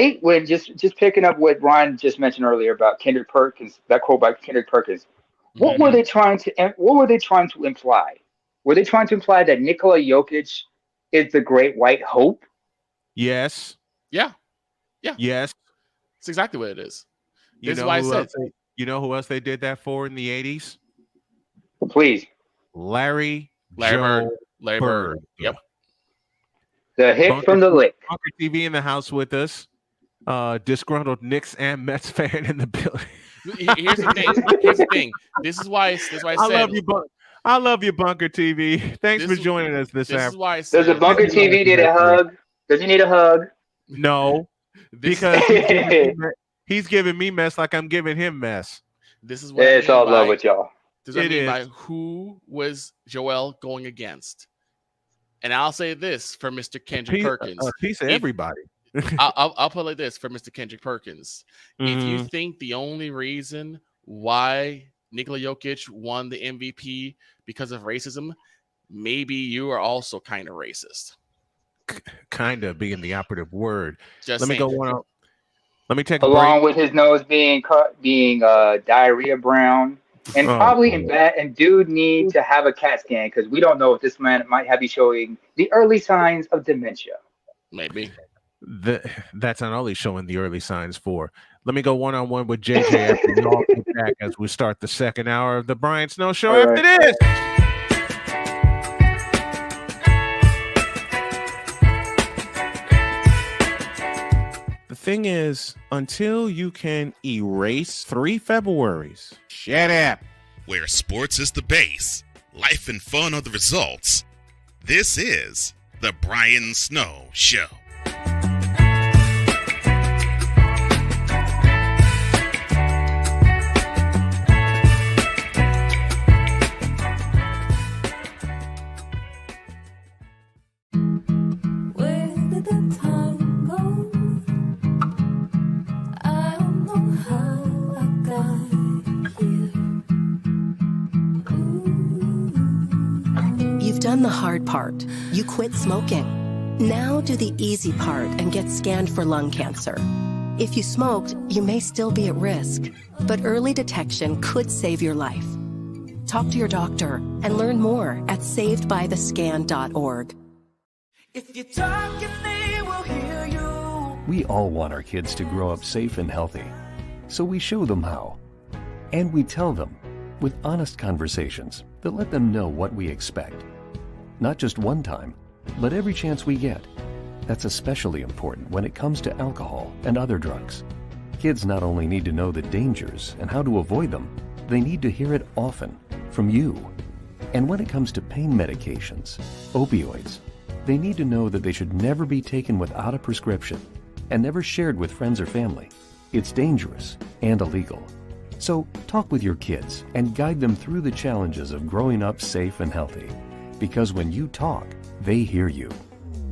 just picking up what Ryan just mentioned earlier about Kendrick Perkins, that quote by Kendrick Perkins, what were they trying to imply? Were they trying to imply that Nikola Jokic is the great white hope? Yes. Yeah. Yes. It's exactly what it is. This is why I said. You know who else they did that for in the 80s? Please. Larry Bird. Bird. Yep. The hit from the lick. Bunker TV in the house with us. Disgruntled Knicks and Mets fan in the building. Here's the thing. This is why I said I love you, Bunker TV. Thanks for joining us this afternoon. This is why I said, does the Bunker TV need a hug? Does he need a hug? No, because he's giving me mess like I'm giving him mess. This is what it's all love with y'all. Does that mean by who was Joel going against? And I'll say this for Mr. Kendrick Perkins. A piece of everybody. I'll put it like this for Mr. Kendrick Perkins. If you think the only reason why Nikola Jokic won the MVP because of racism, maybe you are also kind of racist. Kind of being the operative word. Just Let me saying. go one. Let me take along a break. with his nose being diarrhea brown, and probably in bad. And dude need to have a CAT scan because we don't know if this man might be showing the early signs of dementia. Maybe. That's not only showing the early signs for. Let me go one-on-one with JJ after we all get back as we start the second hour of the Brian Snow Show All after this. The thing is, until you can erase 3 Februaries, shut up. Where sports is the base, life and fun are the results. This is the Brian Snow Show. You've done the hard part. You quit smoking. Now do the easy part and get scanned for lung cancer. If you smoked, you may still be at risk, but early detection could save your life. Talk to your doctor and learn more at savedbythescan.org. If you talk, they will hear you. We all want our kids to grow up safe and healthy, so we show them how. And we tell them with honest conversations that let them know what we expect. Not just one time, but every chance we get. That's especially important when it comes to alcohol and other drugs. Kids not only need to know the dangers and how to avoid them, they need to hear it often from you. And when it comes to pain medications, opioids, they need to know that they should never be taken without a prescription and never shared with friends or family. It's dangerous and illegal. So talk with your kids and guide them through the challenges of growing up safe and healthy. Because when you talk, they hear you.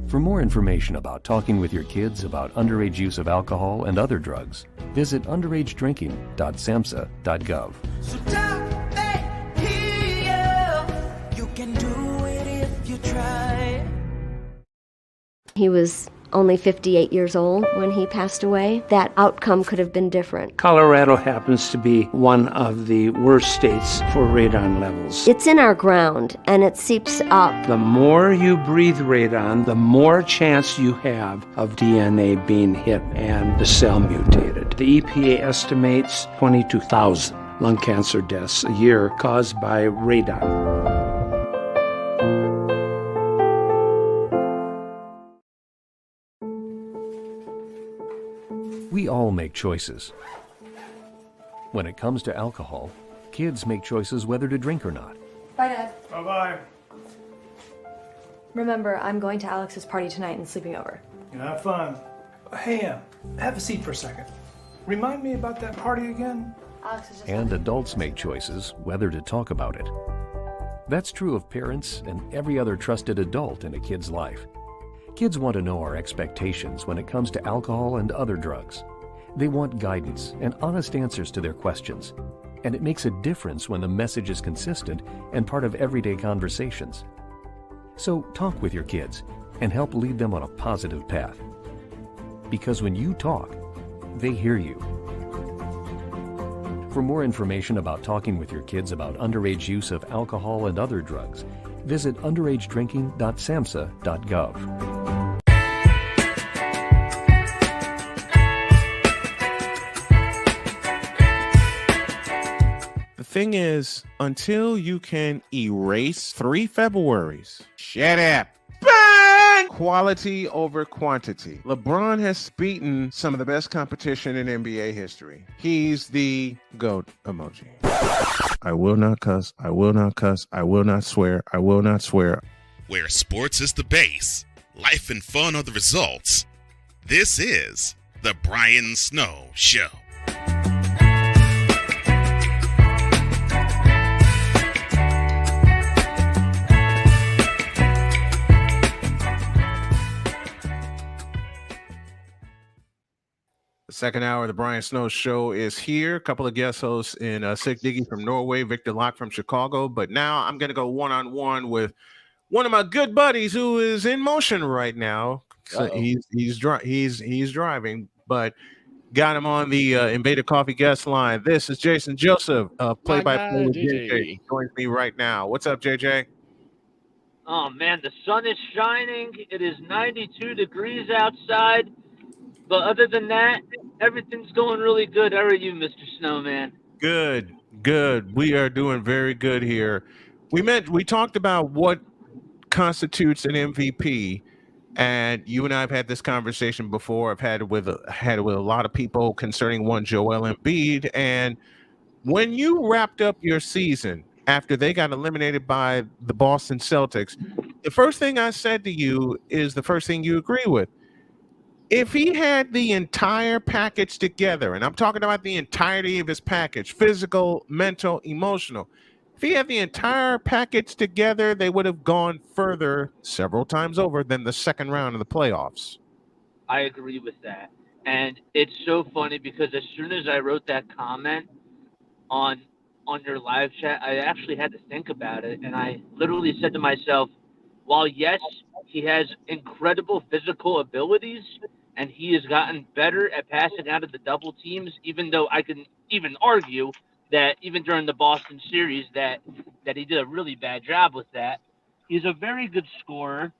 For more information about talking with your kids about underage use of alcohol and other drugs, visit underagedrinking.samhsa.gov. So talk, they hear you. You can do it if you try. He was only 58 years old when he passed away. That outcome could have been different. Colorado happens to be one of the worst states for radon levels. It's in our ground and it seeps up. The more you breathe radon, the more chance you have of DNA being hit and the cell mutated. The EPA estimates 22,000 lung cancer deaths a year caused by radon. We all make choices. When it comes to alcohol, kids make choices whether to drink or not. Bye, Dad. Bye-bye. Remember, I'm going to Alex's party tonight and sleeping over. Have fun. Hey, have a seat for a second. Remind me about that party again? Alex is just... And adults make choices whether to talk about it. That's true of parents and every other trusted adult in a kid's life. Kids want to know our expectations when it comes to alcohol and other drugs. They want guidance and honest answers to their questions. And it makes a difference when the message is consistent and part of everyday conversations. So talk with your kids and help lead them on a positive path. Because when you talk, they hear you. For more information about talking with your kids about underage use of alcohol and other drugs, visit underagedrinking.samhsa.gov. thing is, until you can erase 3 Februaries, shut up. Bang! Quality over quantity. LeBron has beaten some of the best competition in NBA history. He's the GOAT emoji. I will not cuss. I will not cuss. I will not swear. I will not swear. Where sports is the base, life and fun are the results. This is the Brian Snow Show. The second hour of the Brian Snow Show is here. A couple of guest hosts in Sick Diggy from Norway, Victor Locke from Chicago. But now I'm going to go one-on-one with one of my good buddies who is in motion right now. So he's driving, but got him on the Invader Coffee guest line. This is Jason Joseph, play-by-play with JJ. Joins me right now. What's up, JJ? Oh, man, the sun is shining. It is 92 degrees outside. But other than that, everything's going really good. How are you, Mr. Snowman? Good. We are doing very good here. We talked about what constitutes an MVP, and you and I have had this conversation before. I've had it with a lot of people concerning one Joel Embiid. And when you wrapped up your season after they got eliminated by the Boston Celtics, the first thing I said to you is the first thing you agree with. If he had the entire package together, and I'm talking about the entirety of his package, physical, mental, emotional, if he had the entire package together, they would have gone further several times over than the second round of the playoffs. I agree with that. And it's so funny because as soon as I wrote that comment on your live chat, I actually had to think about it. And I literally said to myself, while yes, he has incredible physical abilities, and he has gotten better at passing out of the double teams, even though I can even argue that even during the Boston series that he did a really bad job with that. He's a very good scorer.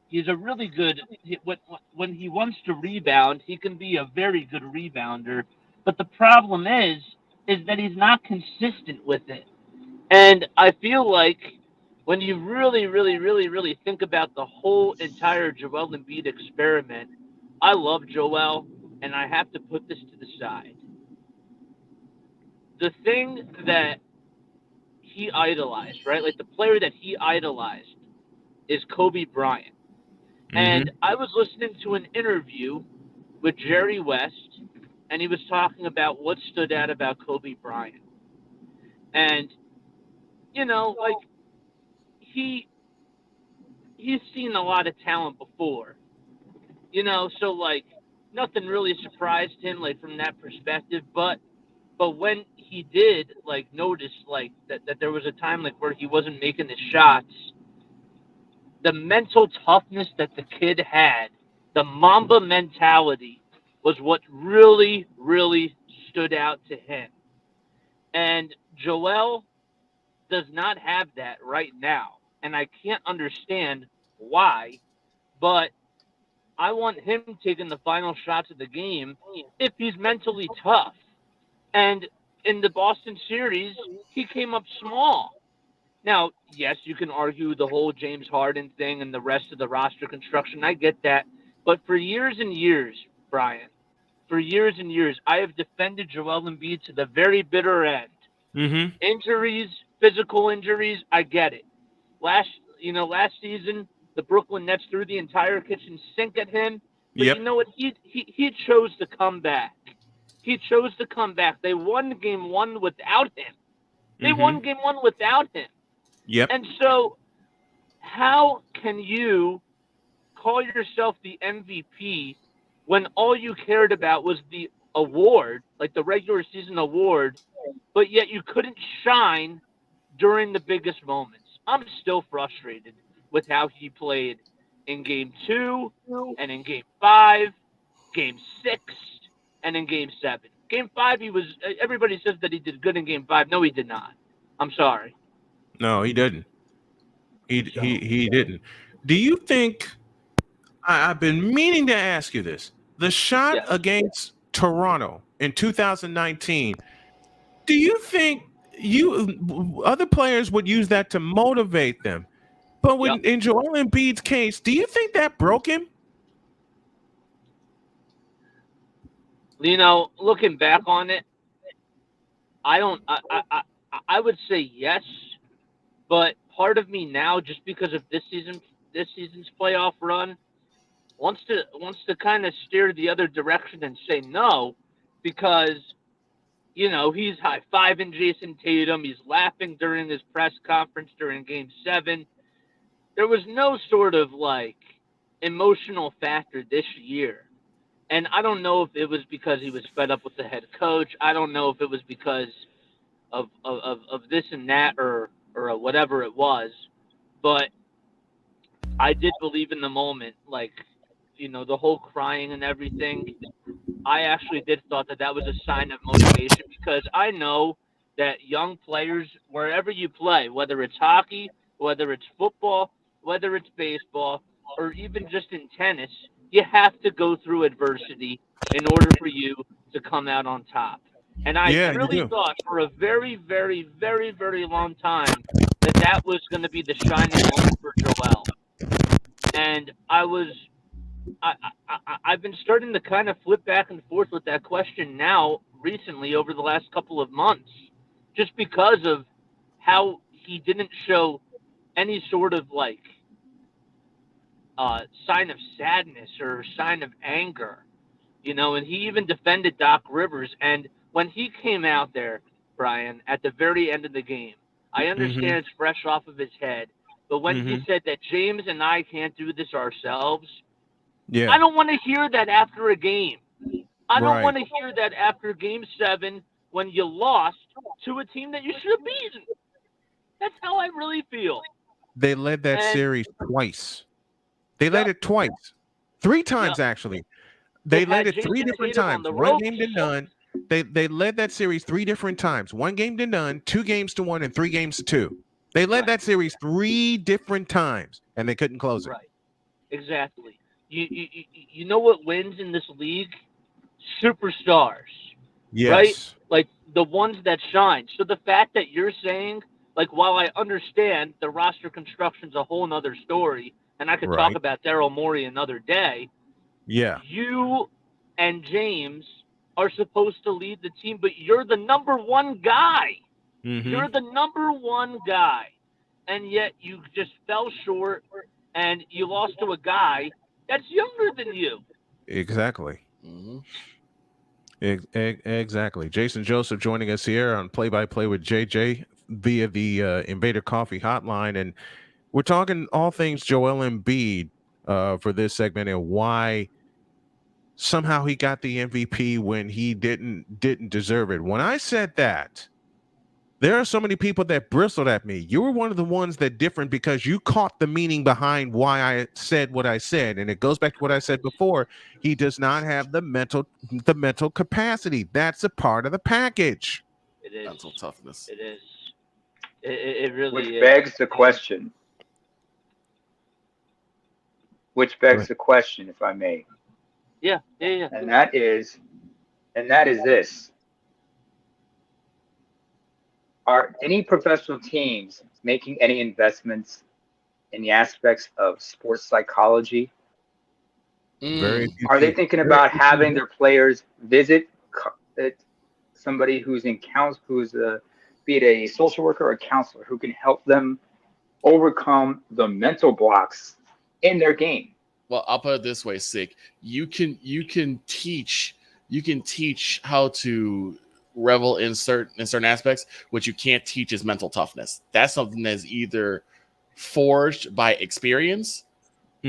He's a really good – when he wants to rebound, he can be a very good rebounder. But the problem is that he's not consistent with it. And I feel like when you really, really, really, really think about the whole entire Joel Embiid experiment, I love Joel, and I have to put this to the side. The thing that he idolized, right? Like the player that he idolized is Kobe Bryant. Mm-hmm. And I was listening to an interview with Jerry West, and he was talking about what stood out about Kobe Bryant. And, you know, like, he's seen a lot of talent before, you know, so like nothing really surprised him like from that perspective, but when he did like notice like that there was a time like where he wasn't making the shots, the mental toughness that the kid had, the Mamba mentality was what really, really stood out to him. And Joel does not have that right now. And I can't understand why, but I want him taking the final shots of the game if he's mentally tough. And in the Boston series, he came up small. Now, yes, you can argue the whole James Harden thing and the rest of the roster construction. I get that. But for years and years, Brian, for years and years, I have defended Joel Embiid to the very bitter end. Mm-hmm. Injuries, physical injuries, I get it. Last season, the Brooklyn Nets threw the entire kitchen sink at him. But You know what? He chose to come back. He chose to come back. They won game one without him. They won game one without him. Yep. And so how can you call yourself the MVP when all you cared about was the award, like the regular season award, but yet you couldn't shine during the biggest moments? I'm still frustrated with how he played in game 2 and in game 5, game 6, and in game 7. Game 5, everybody says that he did good in game 5. No, he did not. I'm sorry. No, he didn't. He didn't. Do you think, I've been meaning to ask you this, the shot against Toronto in 2019, do you think other players would use that to motivate them. But in Joel Embiid's case, do you think that broke him? Looking back on it, I would say yes, but part of me now, just because of this season's playoff run, wants to kind of steer the other direction and say no, because he's high-fiving Jason Tatum, he's laughing during his press conference during Game 7. There was no sort of emotional factor this year. And I don't know if it was because he was fed up with the head coach. I don't know if it was because of this and that or whatever it was. But I did believe in the moment, the whole crying and everything. I actually did thought that was a sign of motivation, because I know that young players, wherever you play, whether it's hockey, whether it's football, whether it's baseball, or even just in tennis, you have to go through adversity in order for you to come out on top. And I really thought for a very, very, very, very long time that was going to be the shining moment for Joel. And I've been starting to kind of flip back and forth with that question now recently over the last couple of months, just because of how he didn't show any sort of sign of sadness or sign of anger, and he even defended Doc Rivers. And when he came out there, Brian, at the very end of the game, I understand it's fresh off of his head, but when he said that James and I can't do this ourselves, I don't want to hear that after a game. I don't want to hear that after Game 7 when you lost to a team that you should have beaten. That's how I really feel. They led that series twice. They led it twice. 3 times, actually. They led it 3 different times. 1 game to none. They led that series 3 different times. 1 game to none, 2 games to 1, and 3 games to 2. They led that series 3 different times, and they couldn't close it. Right. Exactly. You know what wins in this league? Superstars. Yes. Right? Like the ones that shine. So the fact that you're saying, while I understand the roster construction's a whole nother story, and I could talk about Daryl Morey another day. Yeah. You and James are supposed to lead the team, but you're the number 1 guy. You're the number 1 guy. And yet you just fell short and you lost to a guy that's younger than you. Exactly. Exactly. Jason Joseph joining us here on Play-by-Play with JJ via the Invader Coffee hotline. And we're talking all things Joel Embiid for this segment and why somehow he got the MVP when he didn't deserve it. When I said that, there are so many people that bristled at me. You were one of the ones that different because you caught the meaning behind why I said what I said. And it goes back to what I said before. He does not have the mental capacity. That's a part of the package. It is. Mental toughness. It is. It really Which is. begs the question. The question, if I may. Yeah. And that is this. Are any professional teams making any investments in the aspects of sports psychology? Are they thinking about having their players visit somebody who's in be it a social worker or a counselor who can help them overcome the mental blocks in their game? Well, I'll put it this way, Sick. You can teach how to revel in certain aspects. What you can't teach is mental toughness. That's something that's either forged by experience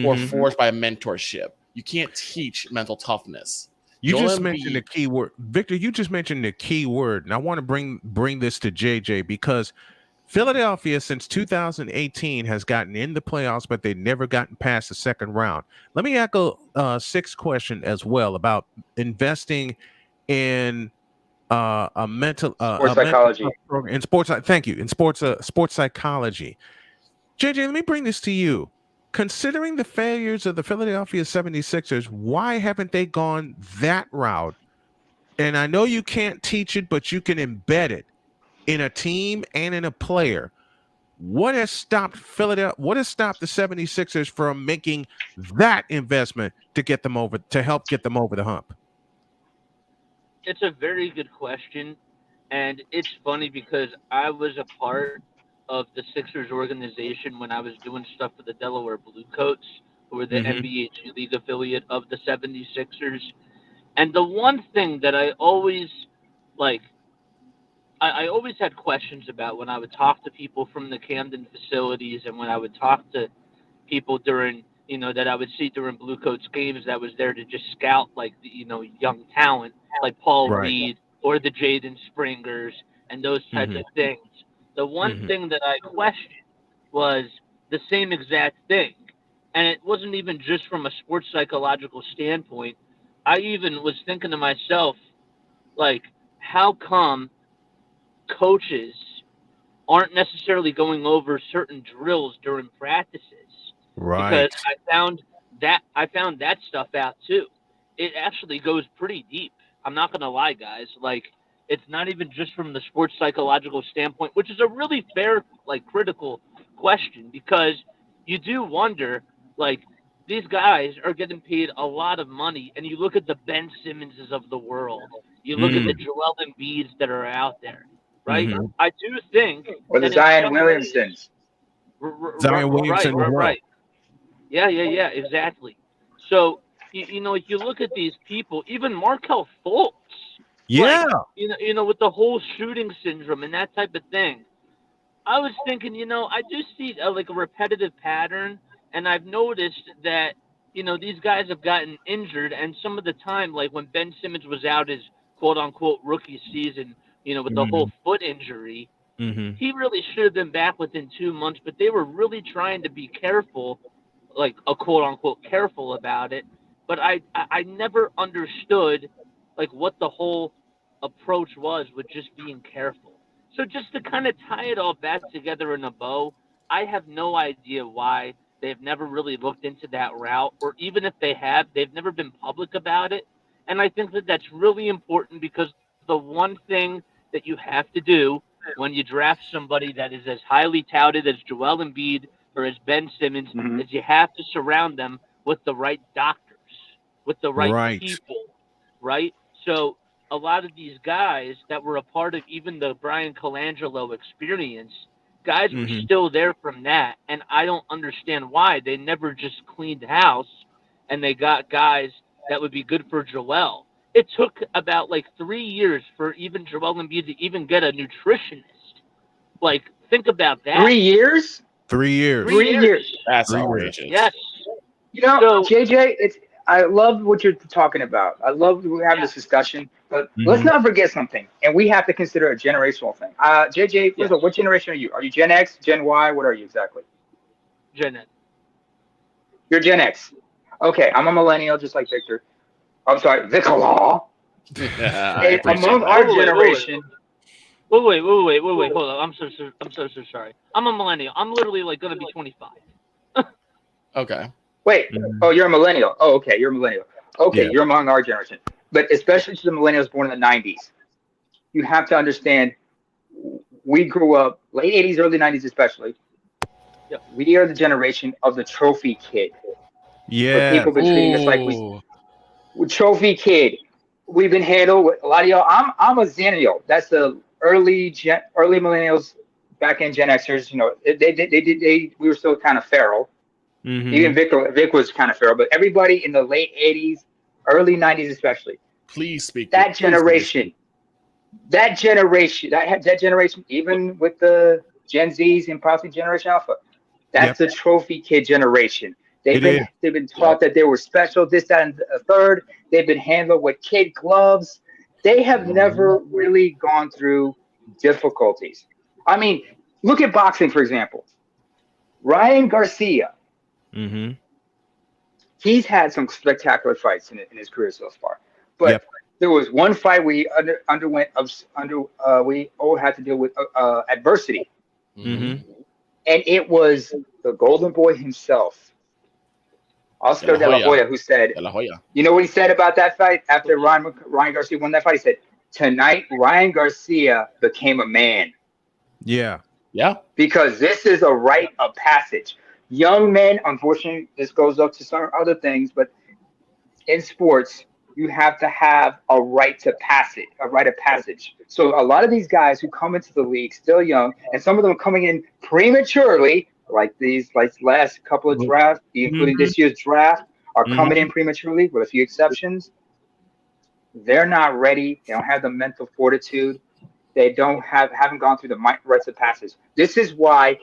or forged by mentorship. You can't teach mental toughness. You just mentioned the key word, Victor. You just mentioned the key word, and I want to bring this to JJ because Philadelphia since 2018 has gotten in the playoffs, but they've never gotten past the second round. Let me echo Six's question as well about investing in a mental sports psychology program in sports. Thank you. In sports psychology. JJ, let me bring this to you. Considering the failures of the Philadelphia 76ers, why haven't they gone that route? And I know you can't teach it, but you can embed it in a team and in a player. What has stopped Philadelphia? What has stopped the 76ers from making that investment to get them over, to help get them over the hump? It's a very good question, and it's funny because I was a part of the Sixers organization when I was doing stuff for the Delaware Bluecoats, who were the NBA G League affiliate of the 76ers. And the one thing that I always I always had questions about when I would talk to people from the Camden facilities, and when I would talk to people during, that I would see during Bluecoats games that was there to just scout, like, young talent, like Paul Reed or the Jaden Springers and those types of things. The one thing that I questioned was the same exact thing. And it wasn't even just from a sports psychological standpoint. I even was thinking to myself, like, how come coaches aren't necessarily going over certain drills during practices? Right. Because I found that stuff out too. It actually goes pretty deep. I'm not gonna lie, guys. Like, it's not even just from the sports psychological standpoint, which is a really fair, like, critical question, because you do wonder, like, these guys are getting paid a lot of money, and you look at the Ben Simmonses of the world, you look at the Joel Embiids that are out there, right? I do think, or the Zion Williamsons. Zion Williamson, right. Yeah, exactly. So you look at these people, even Markelle Fultz. Yeah. Like, with the whole shooting syndrome and that type of thing. I was thinking, I do see a repetitive pattern, and I've noticed that, these guys have gotten injured, and some of the time, like when Ben Simmons was out his quote-unquote rookie season, with the whole foot injury, he really should have been back within 2 months, but they were really trying to be careful, like a quote-unquote careful about it. But I never understood, like, what the whole approach was with just being careful. So just to kind of tie it all back together in a bow, I have no idea why they've never really looked into that route, or even if they have, they've never been public about it. And I think that that's really important, because the one thing that you have to do when you draft somebody that is as highly touted as Joel Embiid or as Ben Simmons is you have to surround them with the right doctors, with the right people, right? So a lot of these guys that were a part of even the Brian Colangelo experience, guys were still there from that, and I don't understand why they never just cleaned house and they got guys that would be good for Joel. It took about 3 years for even Joel Embiid to even get a nutritionist. Like, think about that. 3 years? 3 years. 3 years. That's outrageous. Yes. JJ, I love what you're talking about. I love we're having this discussion, but let's not forget something, and we have to consider a generational thing. JJ, first of all, what generation are you? Are you Gen X, Gen Y? What are you exactly? Gen X. You're Gen X. Okay, I'm a millennial, just like Victor. I'm sorry, Vicolaw. Among our generation. Wait. Hold on. I'm so sorry. I'm a millennial. I'm literally gonna be 25. Okay. Wait. Oh, you're a millennial. Oh, okay. You're a millennial. Okay, you're among our generation. But especially to the millennials born in the 90s, you have to understand, we grew up late 80s, early 90s especially. Yep. We are the generation of the trophy kid. Yeah. But people have been treating us like we trophy kid. We've been handled with a lot of y'all. I'm a Xennial. That's the early millennials, back in Gen Xers. We were still kind of feral. Even Vic was kind of feral, but everybody in the late 80s, early 90s especially. Please speak. That generation, even with the Gen Zs and possibly Generation Alpha, that's the trophy kid generation. They've been taught that they were special, this, that, and the third. They've been handled with kid gloves. They have never really gone through difficulties. I mean, look at boxing, for example. Ryan Garcia. He's had some spectacular fights in his career so far, but there was one fight we we all had to deal with adversity, and it was the Golden Boy himself, Oscar De La Hoya, who said, you know what he said about that fight after Ryan Garcia won that fight? He said, tonight Ryan Garcia became a man. Yeah. Yeah. Because this is a rite of passage. Young men, unfortunately, this goes up to some other things, but in sports, you have to have a rite to pass it, a rite of passage. So a lot of these guys who come into the league still young, and some of them coming in prematurely, like last couple of drafts, including this year's draft, are coming in prematurely with a few exceptions. They're not ready. They don't have the mental fortitude. They haven't gone through the rites of passage. This is why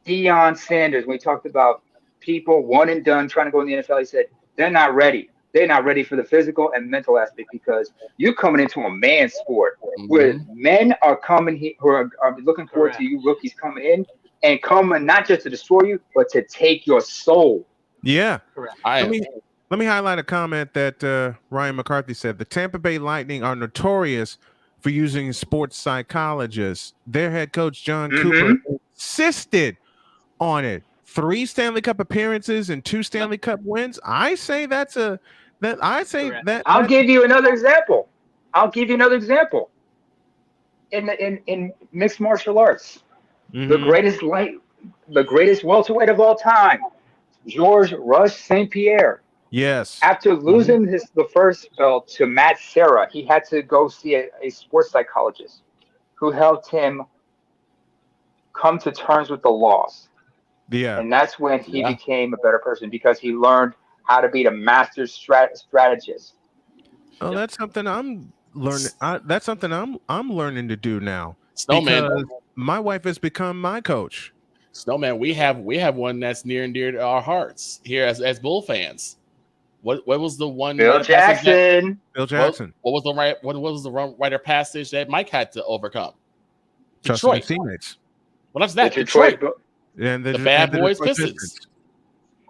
Deion Sanders, when we talked about people one and done trying to go in the NFL, he said they're not ready. They're not ready for the physical and mental aspect because you're coming into a man's sport where men are coming here who are looking forward to you rookies coming in and coming not just to destroy you, but to take your soul. Yeah. Correct. Let me highlight a comment that Ryan McCarthy said. The Tampa Bay Lightning are notorious for using sports psychologists. Their head coach, John Cooper, insisted on it. 3 Stanley Cup appearances and 2 Stanley Cup wins. I say I'll give you another example. In mixed martial arts, the greatest welterweight of all time, Georges Rush St. Pierre. Yes. After losing the first belt to Matt Serra, he had to go see a sports psychologist who helped him come to terms with the loss. Yeah. And that's when he became a better person because he learned how to be the master strategist. Oh, that's something I'm learning. That's something I'm learning to do now. Snowman, because my wife has become my coach. Snowman, we have one that's near and dear to our hearts here as Bull fans. What was the one? Bill Jackson. Bill Jackson. What was the rite of passage that Mike had to overcome? Trusting Detroit teammates. Well, that's that. Detroit. And the Bad Boys Pistons.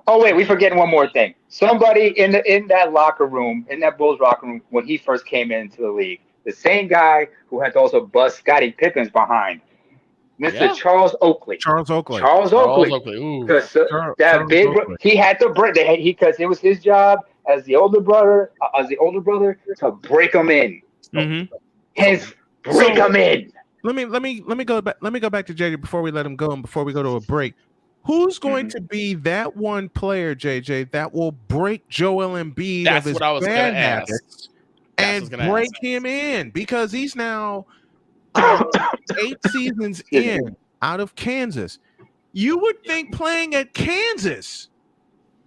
Oh wait, we forgetting one more thing. Somebody in that locker room, in that Bulls locker room, when he first came into the league, the same guy who had to also bust Scottie Pippen's behind, Mr. Charles Oakley. Charles Oakley. Because that big, he had to break. Because it was his job as the older brother, to break him in. Break him in. Let me go back. Let me go back to JJ before we let him go and before we go to a break. Who's going to be that one player, JJ, that will break Joel Embiid of his bad habits and break him in? Because he's now 8 seasons in out of Kansas. You would think playing at Kansas,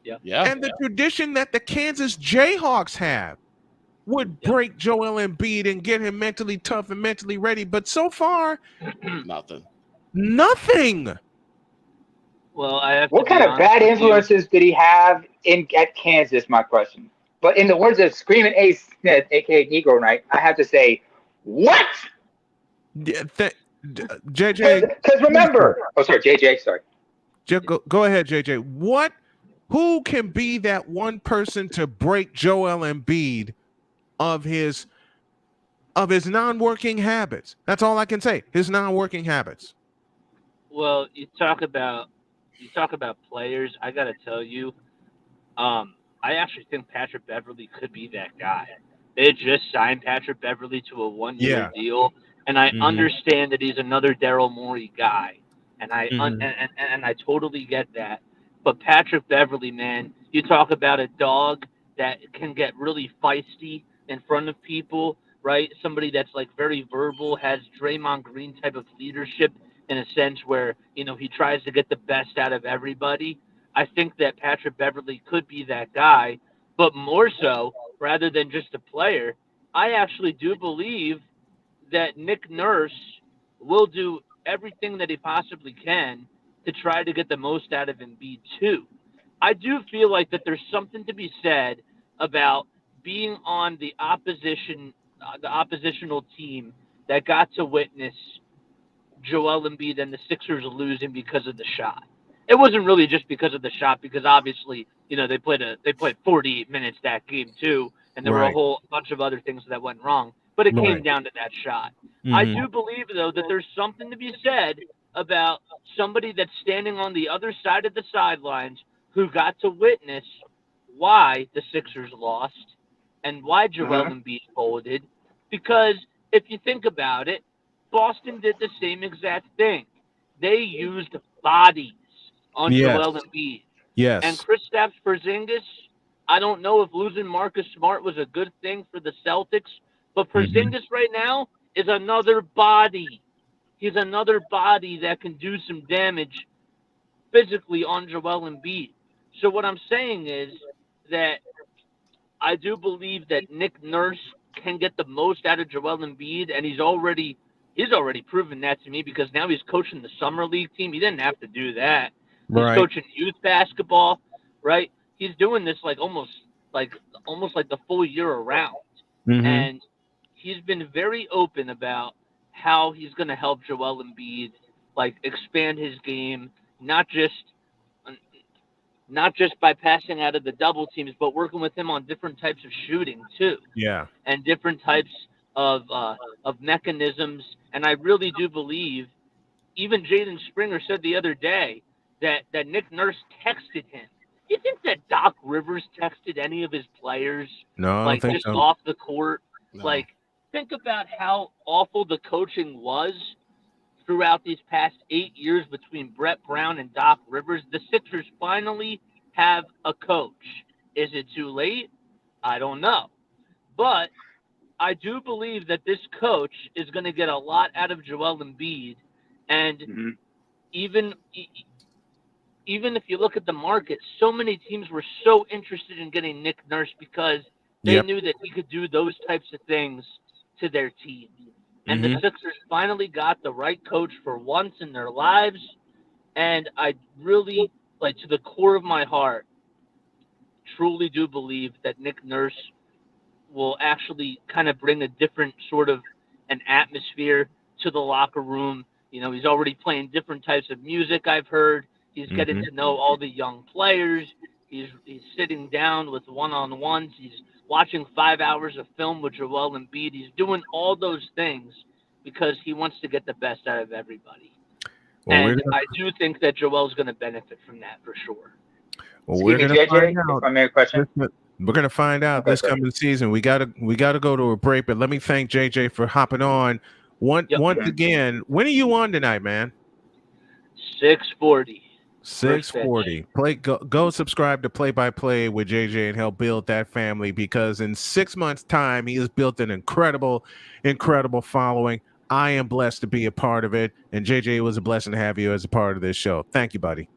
and the tradition that the Kansas Jayhawks have would break Joel Embiid and get him mentally tough and mentally ready. But so far, nothing. Well, I have. What kind of bad influences did he have at Kansas? My question. But in the words of Screaming Ace Smith, aka Negro Knight, I have to say, what? JJ. Because remember, JJ. Sorry. Go ahead, JJ. Who can be that one person to break Joel Embiid of his non-working habits? That's all I can say. His non-working habits. Well, you talk about players. I got to tell you, I actually think Patrick Beverley could be that guy. They just signed Patrick Beverley to a 1-year deal, and I understand that he's another Daryl Morey guy, and I totally get that. But Patrick Beverley, man, you talk about a dog that can get really feisty in front of people, right? Somebody that's like very verbal, has Draymond Green type of leadership in a sense where, he tries to get the best out of everybody. I think that Patrick Beverley could be that guy, but more so, rather than just a player, I actually do believe that Nick Nurse will do everything that he possibly can to try to get the most out of Embiid too. I do feel like that there's something to be said about being on the oppositional team that got to witness Joel Embiid and the Sixers losing because of the shot. It wasn't really just because of the shot, because obviously, they played 48 minutes that game too, and there were a whole bunch of other things that went wrong. But it came down to that shot. I do believe, though, that there's something to be said about somebody that's standing on the other side of the sidelines who got to witness why the Sixers lost and why Joel Embiid folded Because if you think about it, Boston did the same exact thing. They used bodies on Joel Embiid. Yes. And Kristaps Porzingis, I don't know if losing Marcus Smart was a good thing for the Celtics, but Porzingis right now is another body. He's another body that can do some damage physically on Joel Embiid. So what I'm saying is that I do believe that Nick Nurse can get the most out of Joel Embiid, and he's already proven that to me, because now he's coaching the summer league team. He didn't have to do that. He's coaching youth basketball, right? He's doing this almost like the full year around. And he's been very open about how he's going to help Joel Embiid expand his game, not just by passing out of the double teams, but working with him on different types of shooting too. Yeah. And different types of mechanisms. And I really do believe, even Jaden Springer said the other day that Nick Nurse texted him. Do you think that Doc Rivers texted any of his players? No, I don't think just so. off the court? No. Think about how awful the coaching was throughout these past 8 years between Brett Brown and Doc Rivers. The Sixers finally have a coach. Is it too late? I don't know. But I do believe that this coach is going to get a lot out of Joel Embiid. And even if you look at the market, so many teams were so interested in getting Nick Nurse because they knew that he could do those types of things to their team. And the Sixers finally got the right coach for once in their lives. And I really, to the core of my heart, truly do believe that Nick Nurse will actually kind of bring a different sort of an atmosphere to the locker room. You know, he's already playing different types of music, I've heard. He's getting to know all the young players. He's sitting down with one-on-ones. He's watching 5 hours of film with Joel Embiid. He's doing all those things because he wants to get the best out of everybody. Well, and I do think that Joel's going to benefit from that for sure. Well, we're going to find out. If I may have a question. We're going to find out this coming season. We got to go to a break, but let me thank JJ for hopping on. Once again, when are you on tonight, man? 6:40. 6:40. Go subscribe to Play by Play with JJ and help build that family, because in 6 months' time, he has built an incredible following. I am blessed to be a part of it, and JJ, it was a blessing to have you as a part of this show. Thank you, buddy.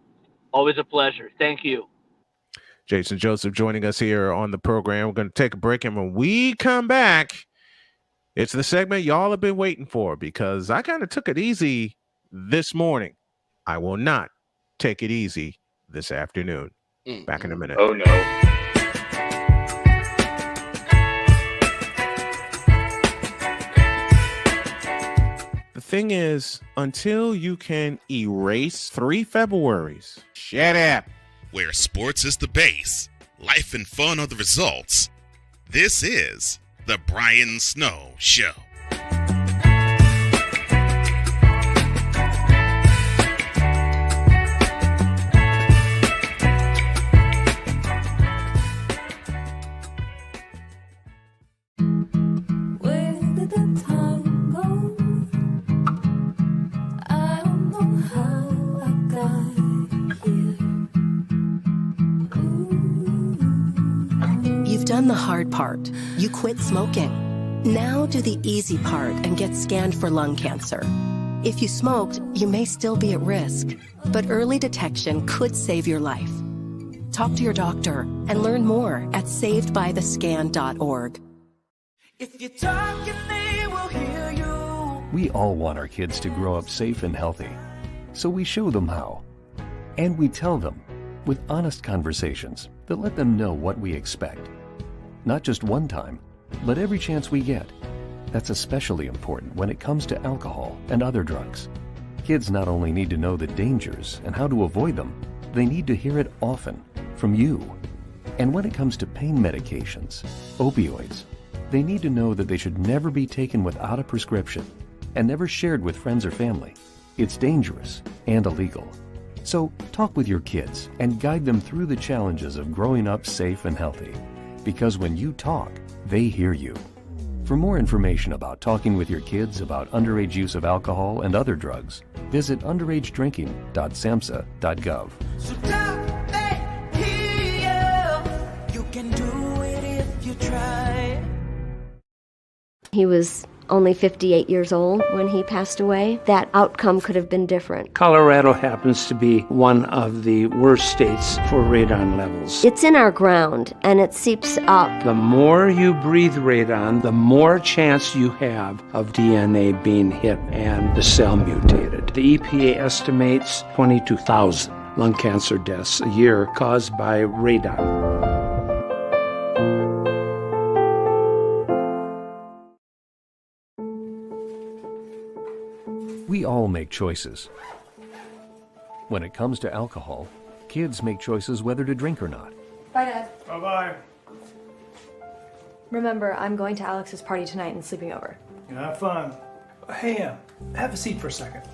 Always a pleasure. Thank you. Jason Joseph joining us here on the program. We're going to take a break, and when we come back, it's the segment y'all have been waiting for, because I kind of took it easy this morning. I will not take it easy this afternoon. Back in a minute. Oh, no. The thing is, until you can erase 3 Februaries, shut up. Where sports is the base, life and fun are the results. This is The Brian Snow Show. You've done the hard part. You quit smoking. Now do the easy part and get scanned for lung cancer. If you smoked, you may still be at risk, but early detection could save your life. Talk to your doctor and learn more at savedbythescan.org. If you're talking, they will hear you. We all want our kids to grow up safe and healthy, so we show them how. And we tell them with honest conversations that let them know what we expect. Not just one time, but every chance we get. That's especially important when it comes to alcohol and other drugs. Kids not only need to know the dangers and how to avoid them, they need to hear it often from you. And when it comes to pain medications, opioids, they need to know that they should never be taken without a prescription and never shared with friends or family. It's dangerous and illegal. So talk with your kids and guide them through the challenges of growing up safe and healthy. Because when you talk, they hear you. For more information about talking with your kids about underage use of alcohol and other drugs, visit underagedrinking.samhsa.gov. So stop back here. You can do it if you try. He was only 58 years old when he passed away. That outcome could have been different. Colorado happens to be one of the worst states for radon levels. It's in our ground, and it seeps up. The more you breathe radon, the more chance you have of DNA being hit and the cell mutated. The EPA estimates 22,000 lung cancer deaths a year caused by radon. We all make choices. When it comes to alcohol, kids make choices whether to drink or not. Bye, Dad. Bye-bye. Remember, I'm going to Alex's party tonight and sleeping over. You have fun. Hey, have a seat for a second.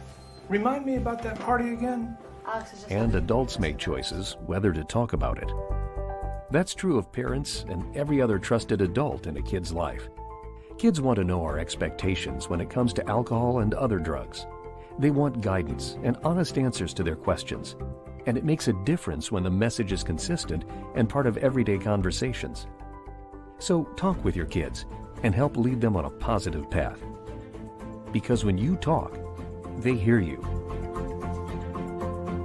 Remind me about that party again? Alex is just... And adults make choices whether to talk about it. That's true of parents and every other trusted adult in a kid's life. Kids want to know our expectations when it comes to alcohol and other drugs. They want guidance and honest answers to their questions. And it makes a difference when the message is consistent and part of everyday conversations. So talk with your kids and help lead them on a positive path. Because when you talk, they hear you.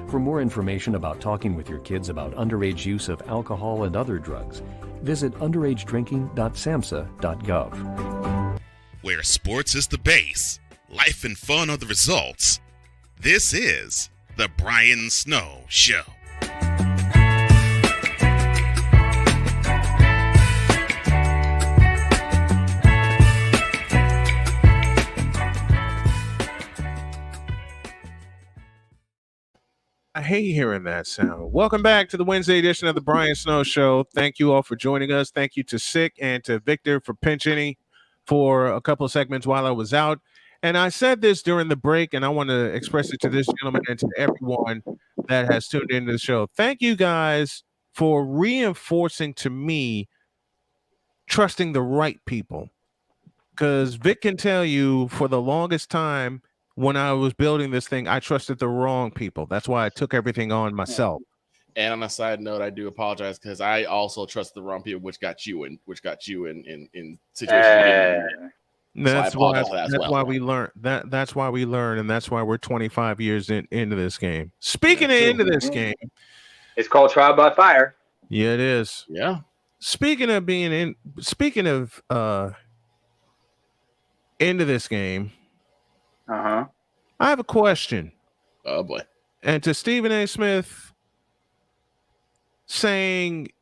For more information about talking with your kids about underage use of alcohol and other drugs, visit underagedrinking.samhsa.gov. Where sports is the base, life and fun are the results. This is The Brian Snow Show. I hate hearing that sound. Welcome back to the Wednesday edition of the Brian Snow Show. Thank you all for joining us. Thank you to Sick and to Victor for pinch hitting for a couple of segments while I was out. And I said this during the break, and I want to express it to this gentleman and to everyone that has tuned into the show. Thank you guys for reinforcing to me trusting the right people. Because Vic can tell you for the longest time when I was building this thing, I trusted the wrong people. That's why I took everything on myself. And on a side note, I do apologize because I also trust the wrong people, which got you in situations. That's why we learn, and that's why we're 25 years into this game. Speaking of into this game, it's called trial by fire. Yeah, it is. Yeah. Speaking of into this game, I have a question. Oh boy. And to Stephen A. Smith, saying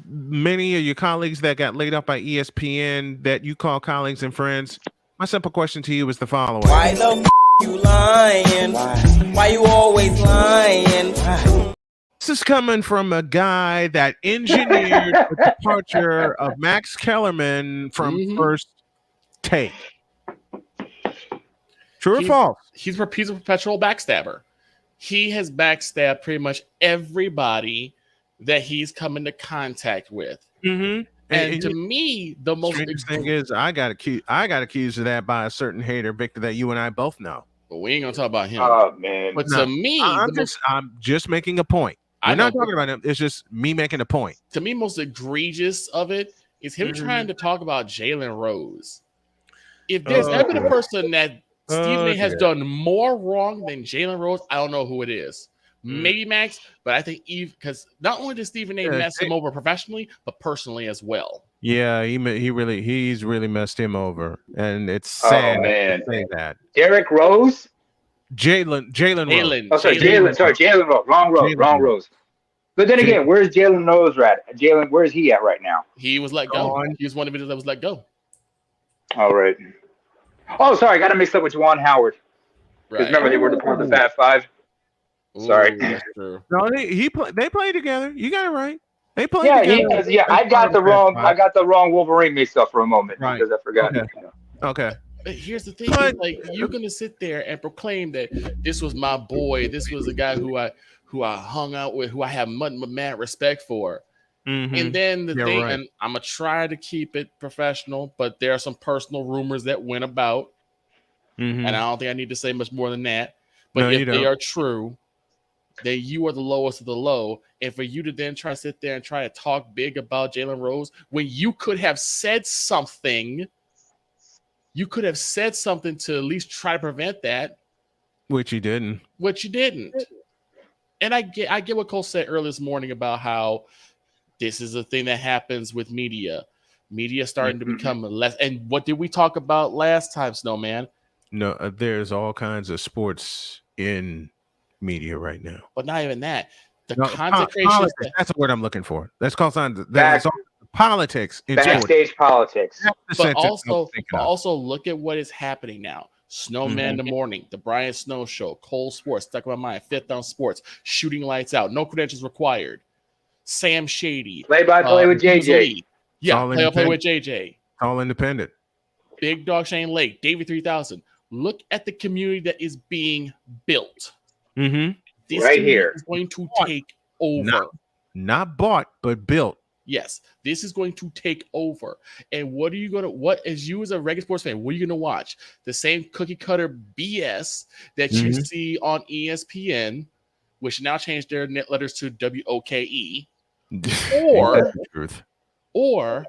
many of your colleagues that got laid off by ESPN that you call colleagues and friends, my simple question to you is the following. Why the you lying? Why you always lying? This is coming from a guy that engineered the departure of Max Kellerman from First Take. True or false? He's a perpetual backstabber. He has backstabbed pretty much everybody that he's come into contact with. And to me, the most strange thing is I got accused of that by a certain hater, Victor, that you and I both know. But we ain't gonna talk about him. Oh man! But to me, I'm just making a point. I'm not talking about him. It's just me making a point. To me, most egregious of it is him trying to talk about Jalen Rose. If there's ever been a person that Stephen A. has done more wrong than Jalen Rose, I don't know who it is. Maybe Max, but I think because not only did Stephen A. mess him over professionally, but personally as well. Yeah, he's really messed him over, and it's sad to say that. Derrick Rose, Jalen Rose. Oh, sorry, Jalen Rose. Wrong Rose. But then again, where's Jalen Rose at? Jalen, where's he at right now? He was let go. He was one of the that was let go. All right. Oh, sorry, I got to mix up with Juwan Howard. Because remember, they were the part of the Fab Five. Sorry. That's true. No, they played together. You got it right. They played together. I got the wrong Wolverine mixed up for a moment because I forgot. Okay. But here's the thing: like you're gonna sit there and proclaim that this was my boy, this was a guy who I hung out with, who I have mad respect for, And then the thing, right. and I'm gonna try to keep it professional, but there are some personal rumors that went about, and I don't think I need to say much more than that. But No, if they are true, then you are the lowest of the low. And for you to then try to sit there and try to talk big about Jalen Rose when you could have said something, to at least try to prevent that. Which you didn't. And I get what Cole said earlier this morning about how this is a thing that happens with media. Media starting to become less. And what did we talk about last time, Snowman? No, there's all kinds of sports in media right now. But not even that. The No, consecration. politics, that's the word I'm looking for. That's called that's politics. In backstage sports. politics. But also look at what is happening now. Snowman in the morning, the Brian Snow Show, Cole Sports, Stuck in My Mind, Fifth Down Sports, Shooting Lights Out, no credentials required. Sam Shady, play-by-play with JJ. Yeah, play with JJ. All independent. Big Dog Shane Lake, Davey 3000. Look at the community that is being built. This right here is going to take over. Not bought, but built. Yes, this is going to take over. And what are you going to, as you as a regular sports fan, what are you going to watch? The same cookie cutter BS that you see on ESPN, which now changed their net letters to WOKE, or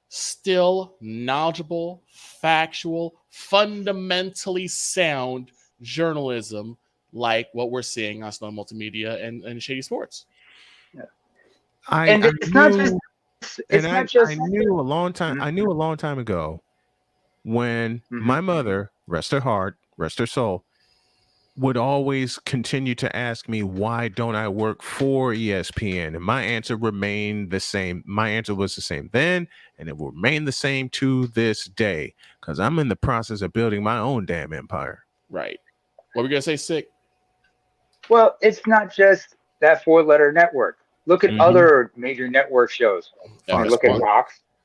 still knowledgeable, factual, fundamentally sound journalism like what we're seeing on Snow Multimedia and Shady Sports. I knew a long time ago when my mother, rest her heart, rest her soul, would always continue to ask me, why don't I work for ESPN? And my answer remained the same. My answer was the same then, and it will remain the same to this day, because I'm in the process of building my own damn empire. Right. What were we going to say, Sick? Well, it's not just that 4-letter network. Look at other major network shows. Look at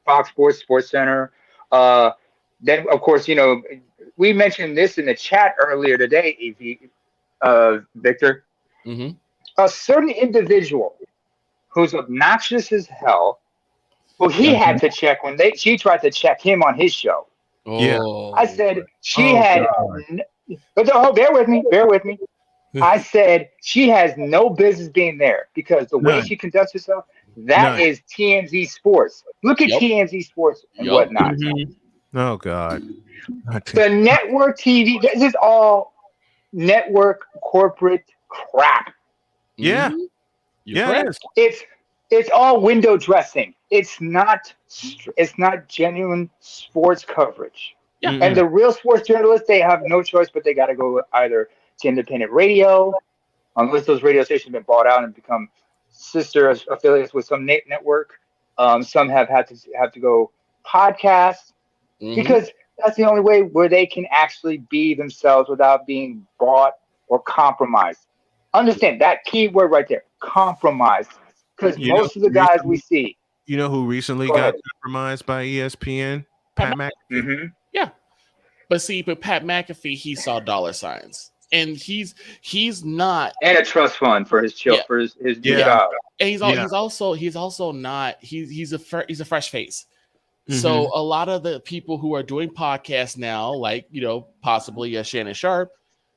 Fox Sports, Sports Center. Then, of course, we mentioned this in the chat earlier today, Victor. A certain individual who's obnoxious as hell, who he had to check when she tried to check him on his show. I said but bear with me. I said she has no business being there because the way she conducts herself, that is TMZ Sports. Look at TMZ Sports and whatnot. Oh, God. The network TV, this is all network corporate crap. Yeah. Yeah, it's all window dressing. It's not genuine sports coverage. Yeah. And the real sports journalists, they have no choice, but they got to go either to independent radio, unless those radio stations have been bought out and become sister affiliates with some network. Some have had to go podcast because that's the only way where they can actually be themselves without being bought or compromised. Understand that key word right there, compromised. Because most of the guys we see. You know who recently got compromised by ESPN? Pat McAfee. Yeah. But Pat McAfee, he saw dollar signs. And he's not, and a trust fund for his child, for his new child. And he's also not, he's a fresh face. So a lot of the people who are doing podcasts now, like possibly Shannon Sharp,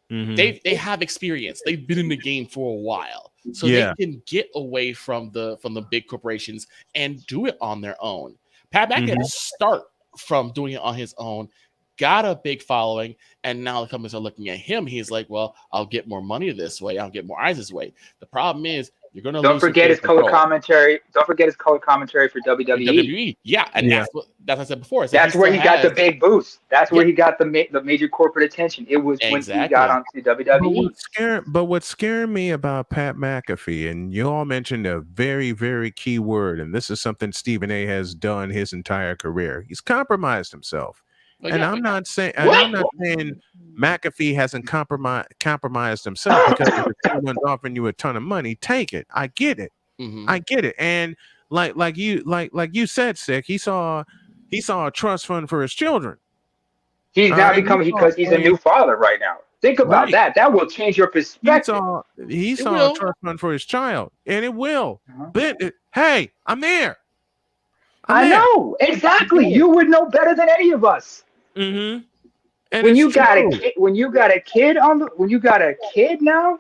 they have experience. They've been in the game for a while, so they can get away from the big corporations and do it on their own. Pat McAfee had to start from doing it on his own. Got a big following, and now the companies are looking at him. He's like, well, I'll get more money this way. I'll get more eyes this way. The problem is you're going to don't forget his color commentary. Don't forget his color commentary for WWE. Yeah, and that's what I said before. That's where he got the big boost. That's where he got the major corporate attention. It was when he got onto WWE. But what's scaring me about Pat McAfee, and you all mentioned a very, very key word, and this is something Stephen A. has done his entire career. He's compromised himself. And I'm not saying McAfee hasn't compromised himself, because if someone's offering you a ton of money, take it. I get it. I get it. And like you said, Sick, he saw a trust fund for his children. He's now becoming, because he's a new father right now. Think about that. That will change your perspective. He saw a trust fund for his child, and it will. But hey, I'm there. I know exactly. You would know better than any of us. Mm-hmm. When you got a kid now,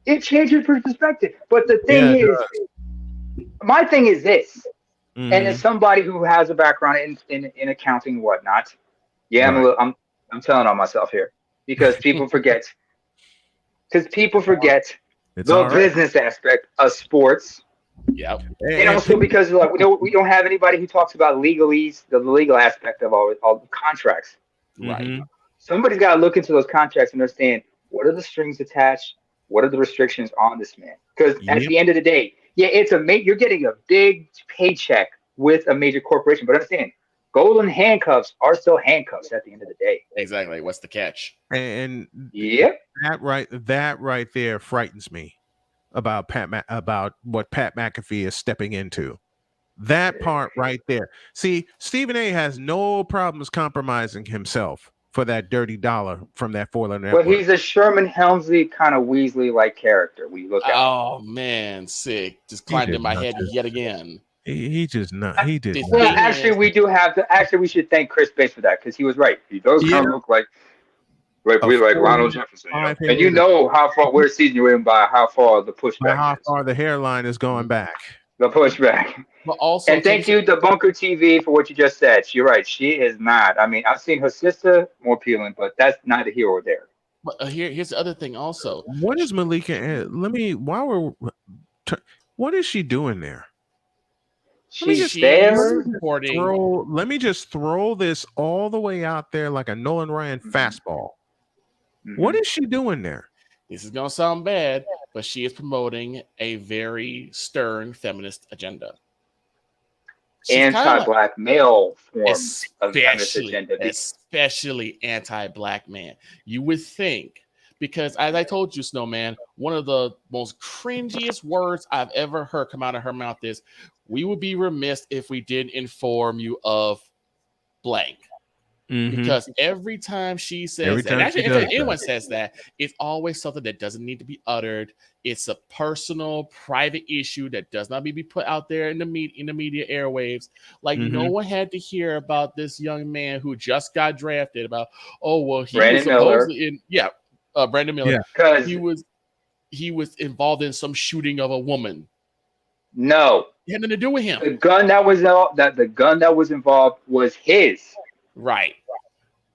it changes your perspective. But the thing is, my thing is this, and as somebody who has a background in accounting and whatnot, I'm telling on myself here because people forget. Because people forget the business aspect of sports. Yep. And also because like we don't have anybody who talks about the legal aspect of all the contracts. Right. Somebody's got to look into those contracts and understand what are the strings attached, what are the restrictions on this man. Because at the end of the day, you're getting a big paycheck with a major corporation, but understand, golden handcuffs are still handcuffs at the end of the day. Exactly. What's the catch? And that right there frightens me about what Pat McAfee is stepping into. That part right there. See, Stephen A has no problems compromising himself for that dirty dollar from that four-letter network. But he's a Sherman Helmsley kind of Weasley-like character when you look at him. Oh man, sick. Just climbed in my head yet again. He just not. He did. Well, actually, we do have to. Actually, we should thank Chris Bates for that because he was right. He does kind of look like Ronald Jefferson. You know? And you know where season you're in by how far the pushback. How far the hairline is going back. The pushback. But also, and thank you to Bunker TV for what you just said. You're right. She is not. I mean, I've seen her sister more appealing, but that's neither here or there. But here's the other thing. Also, what is Malika? What is she doing there? She's there. Let me just throw this all the way out there like a Nolan Ryan fastball. What is she doing there? This is gonna sound bad, but she is promoting a very stern feminist agenda. Anti-black male form of feminist agenda. Especially anti-black man. You would think, because as I told you, Snowman, one of the most cringiest words I've ever heard come out of her mouth is, "We would be remiss if we didn't inform you of blank." Because every time she says that, actually, if anyone says that, it's always something that doesn't need to be uttered. It's a personal, private issue that does not need to be put out there in the media airwaves. Like no one had to hear about this young man who just got drafted. About Brandon Miller. Brandon Miller. Yeah. He was involved in some shooting of a woman. No, it had nothing to do with him. The gun that was involved was his. Right.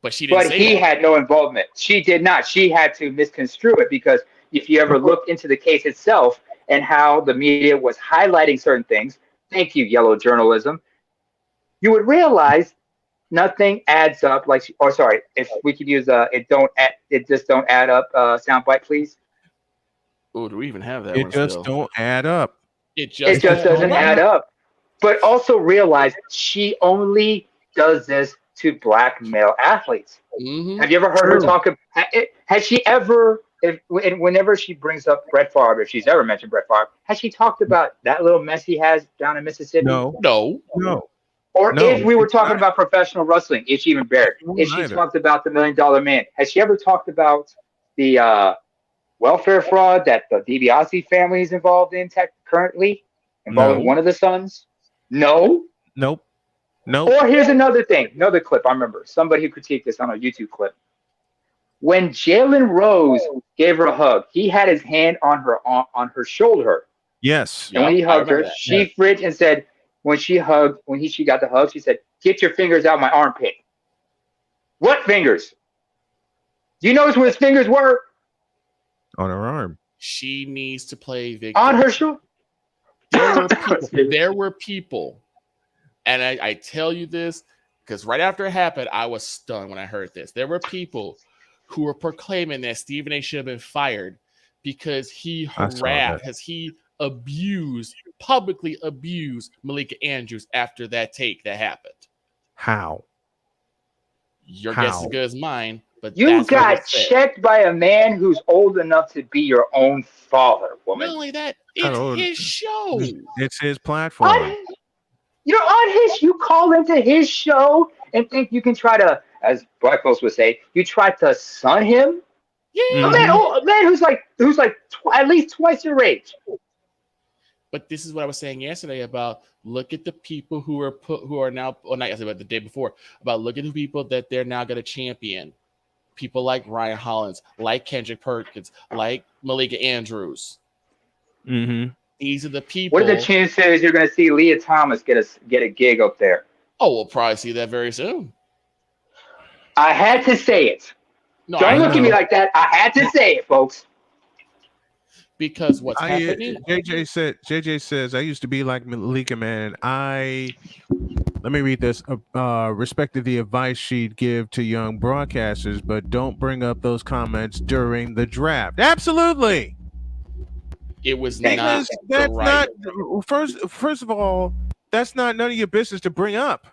But she didn't say he that. had no involvement. She did not. She had to misconstrue it because if you ever looked into the case itself and how the media was highlighting certain things, thank you, yellow journalism, you would realize nothing adds up. If we could use it just don't add up soundbite, please. Oh, do we even have that? It just don't add up. It just doesn't add up. But also realize she only does this to black male athletes. Have you ever heard her talk? Has she ever, whenever she brings up Brett Favre, if she's ever mentioned Brett Favre, has she talked about that little mess he has down in Mississippi? No. If we were talking about professional wrestling, if she even bared, if she talked about the $1 Million Man, has she ever talked about the welfare fraud that the DiBiase family is involved in currently, involving one of the sons? No. Nope. Or here's another clip. I remember somebody who critiqued this on a YouTube clip. When Jalen Rose gave her a hug, he had his hand on her shoulder. Yes. And when he hugged her, she fridged and said, when she got the hug, she said, "Get your fingers out my armpit." What fingers? Do you notice where his fingers were? On her arm. She needs to play victim. On her shoulder. There were people. And I tell you this because right after it happened, I was stunned when I heard this. There were people who were proclaiming that Stephen A should have been fired because he publicly abused Malika Andrews after that take that happened. How? Your guess is as good as mine. But you got checked by a man who's old enough to be your own father, woman. Not only that, it's his show. It's his platform. You call into his show and think you can try to, as black folks would say, you try to son him? Yeah. A man who's like at least twice your age. But this is what I was saying yesterday about look at the people who are now, well, not yesterday, but the day before, about look at the people that they're now going to champion. People like Ryan Hollins, like Kendrick Perkins, like Malika Andrews. Mm-hmm. These are the people. What are the chances you're going to see Leah Thomas get a gig up there? Oh, we'll probably see that very soon. I had to say it. No, Don't look at me like that. I had to say it, folks. Because what's happening? JJ says, I used to be like Malika, man. Let me read this. Respected the advice she'd give to young broadcasters, but don't bring up those comments during the draft. Absolutely. It was not. That's not. First of all, that's not none of your business to bring up.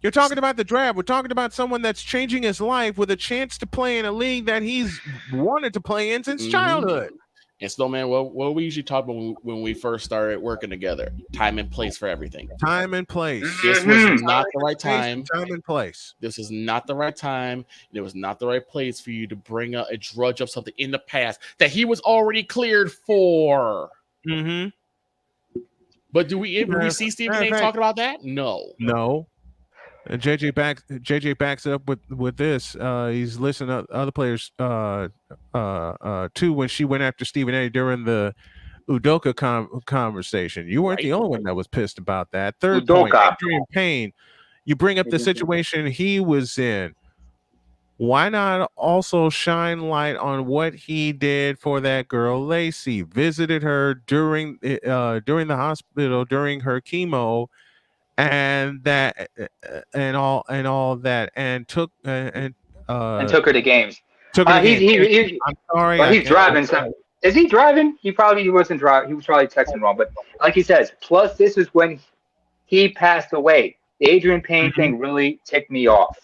You're talking about the draft. We're talking about someone that's changing his life with a chance to play in a league that he's wanted to play in since childhood. And Snowman, what we usually talk about when we first started working together: time and place for everything. Time and place. This was not the right time. Time and place. This is not the right time. It was not the right place for you to bring up and drudge up something in the past that he was already cleared for. Mm-hmm. But do we see Stephen A. talking about that? No. JJ backs up with this. He's listening to other players too when she went after Stephen A. during the Udoka conversation. You weren't the only one that was pissed about that. Third point, Adrian Payne. You bring up the situation he was in. Why not also shine light on what he did for that girl Lacey? Visited her during the hospital during her chemo. And that, and all that, and took her to games. I'm sorry, but he's driving. So is he driving? He wasn't driving. He was probably texting wrong. But like he says, plus this is when he passed away. The Adrian Payne thing really ticked me off.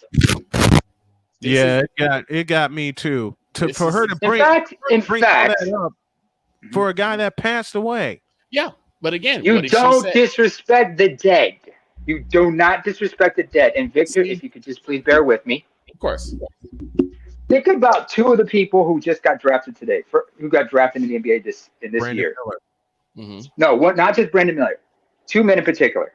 It got me too. For her to bring that up for a guy that passed away. Yeah, but again, you don't disrespect the dead. You do not disrespect the dead. And Victor, if you could just please bear with me. Of course. Think about two of the people who just got drafted today, who got drafted in the NBA this year. Mm-hmm. No, not just Brandon Miller. Two men in particular.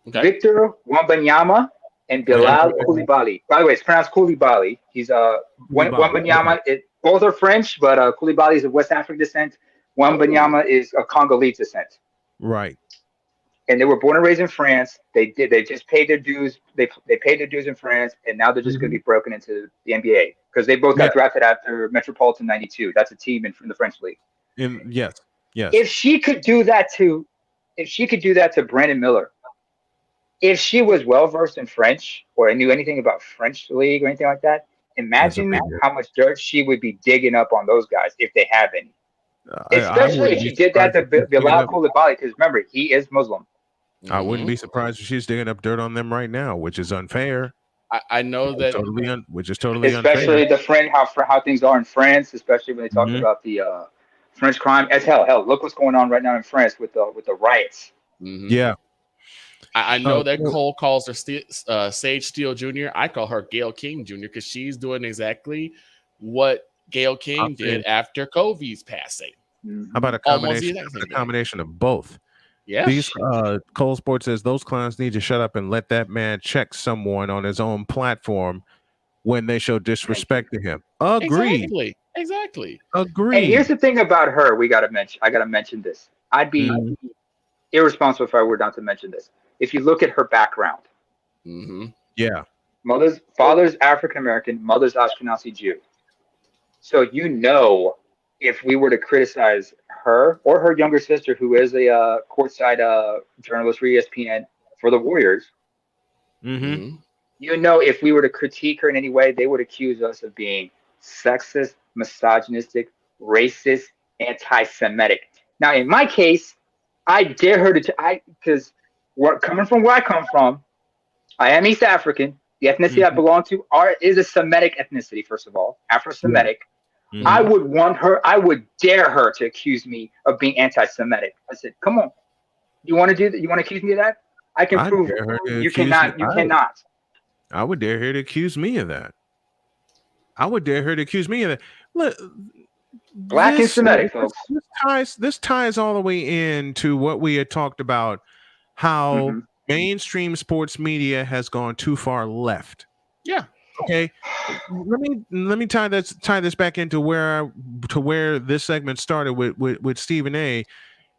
Okay. Victor Wembanyama and Bilal Coulibaly. By the way, it's pronounced Coulibaly. He's Wembanyama. Both are French, but Coulibaly is of West African descent. Wembanyama is of Congolese descent. Right. And they were born and raised in France. They just paid their dues. They paid their dues in France, and now they're just going to be broken into the NBA because they both got drafted after Metropolitan '92. That's a team in the French league. Yes. If she could do that to Brandon Miller, if she was well versed in French or knew anything about French league or anything like that, imagine how much dirt she would be digging up on those guys if they have any. Especially if she did that to Bilal Coulibaly, because remember, he is Muslim. I wouldn't be surprised if she's digging up dirt on them right now, which is unfair. I know that which is totally especially unfair. how things are in France, especially when they talk about the French crime as hell. Hell, look what's going on right now in France with the riots. Mm-hmm. Yeah, I know that Cole calls her Sage Steele Jr. I call her Gail King Jr. because she's doing exactly what Gail King did after Kobe's passing. How about a combination of both? Yeah. Cole Sports says those clowns need to shut up and let that man check someone on his own platform when they show disrespect to him. Agreed. Exactly. Agreed. And here's the thing about her. I gotta mention this. I'd be irresponsible if I were not to mention this. If you look at her background, yeah, father's African American, mother's Ashkenazi Jew. So if we were to criticize her or her younger sister, who is a courtside journalist for ESPN for the Warriors, if we were to critique her in any way, they would accuse us of being sexist, misogynistic, racist, anti-Semitic. Now, in my case, I dare her because coming from where I come from, I am East African. The ethnicity I belong to is a Semitic ethnicity, first of all, Afro-Semitic. I would dare her to accuse me of being anti-Semitic. I said, come on. You want to do that? You want to accuse me of that? I can prove you cannot. You cannot. I would dare her to accuse me of that. I would dare her to accuse me of that. Look, Black and Semitic, folks. This ties all the way into what we had talked about, how mainstream sports media has gone too far left. Yeah. Okay. Let me tie this back into where this segment started with Stephen A.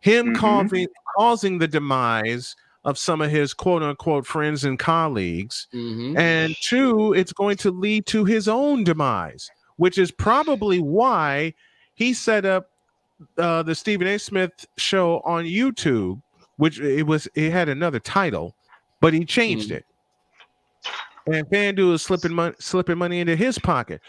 Him causing the demise of some of his quote unquote friends and colleagues, and two, it's going to lead to his own demise, which is probably why he set up the Stephen A. Smith show on YouTube, which it had another title, but he changed it. And FanDuel is slipping money into his pocket.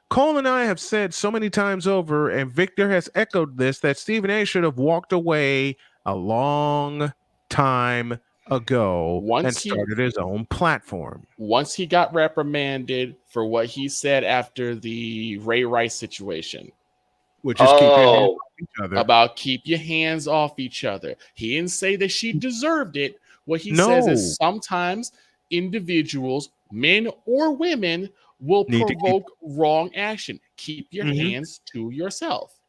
Cole and I have said so many times over, and Victor has echoed this, that Stephen A. should have walked away a long time ago and started his own platform. Once he got reprimanded for what he said after the Ray Rice situation. Which is keep your hands off each other. About keep your hands off each other. He didn't say that she deserved it. What he says is sometimes individuals, men or women, will provoke wrong action. Keep your hands to yourself.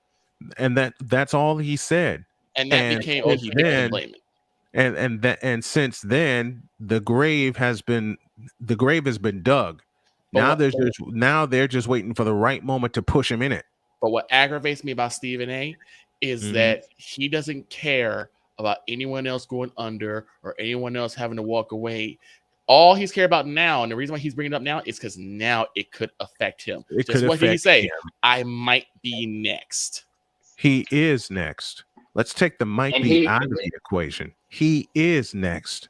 And that's all he said. And that became he can blame it. And since then, the grave has been dug. Now they're just waiting for the right moment to push him in it. But what aggravates me about Stephen A. is that he doesn't care about anyone else going under or anyone else having to walk away. All he's cared about now, and the reason why he's bringing it up now is because now it could affect him. What did he say? Him. I might be next. He is next. Let's take the might be out of the equation. He is next.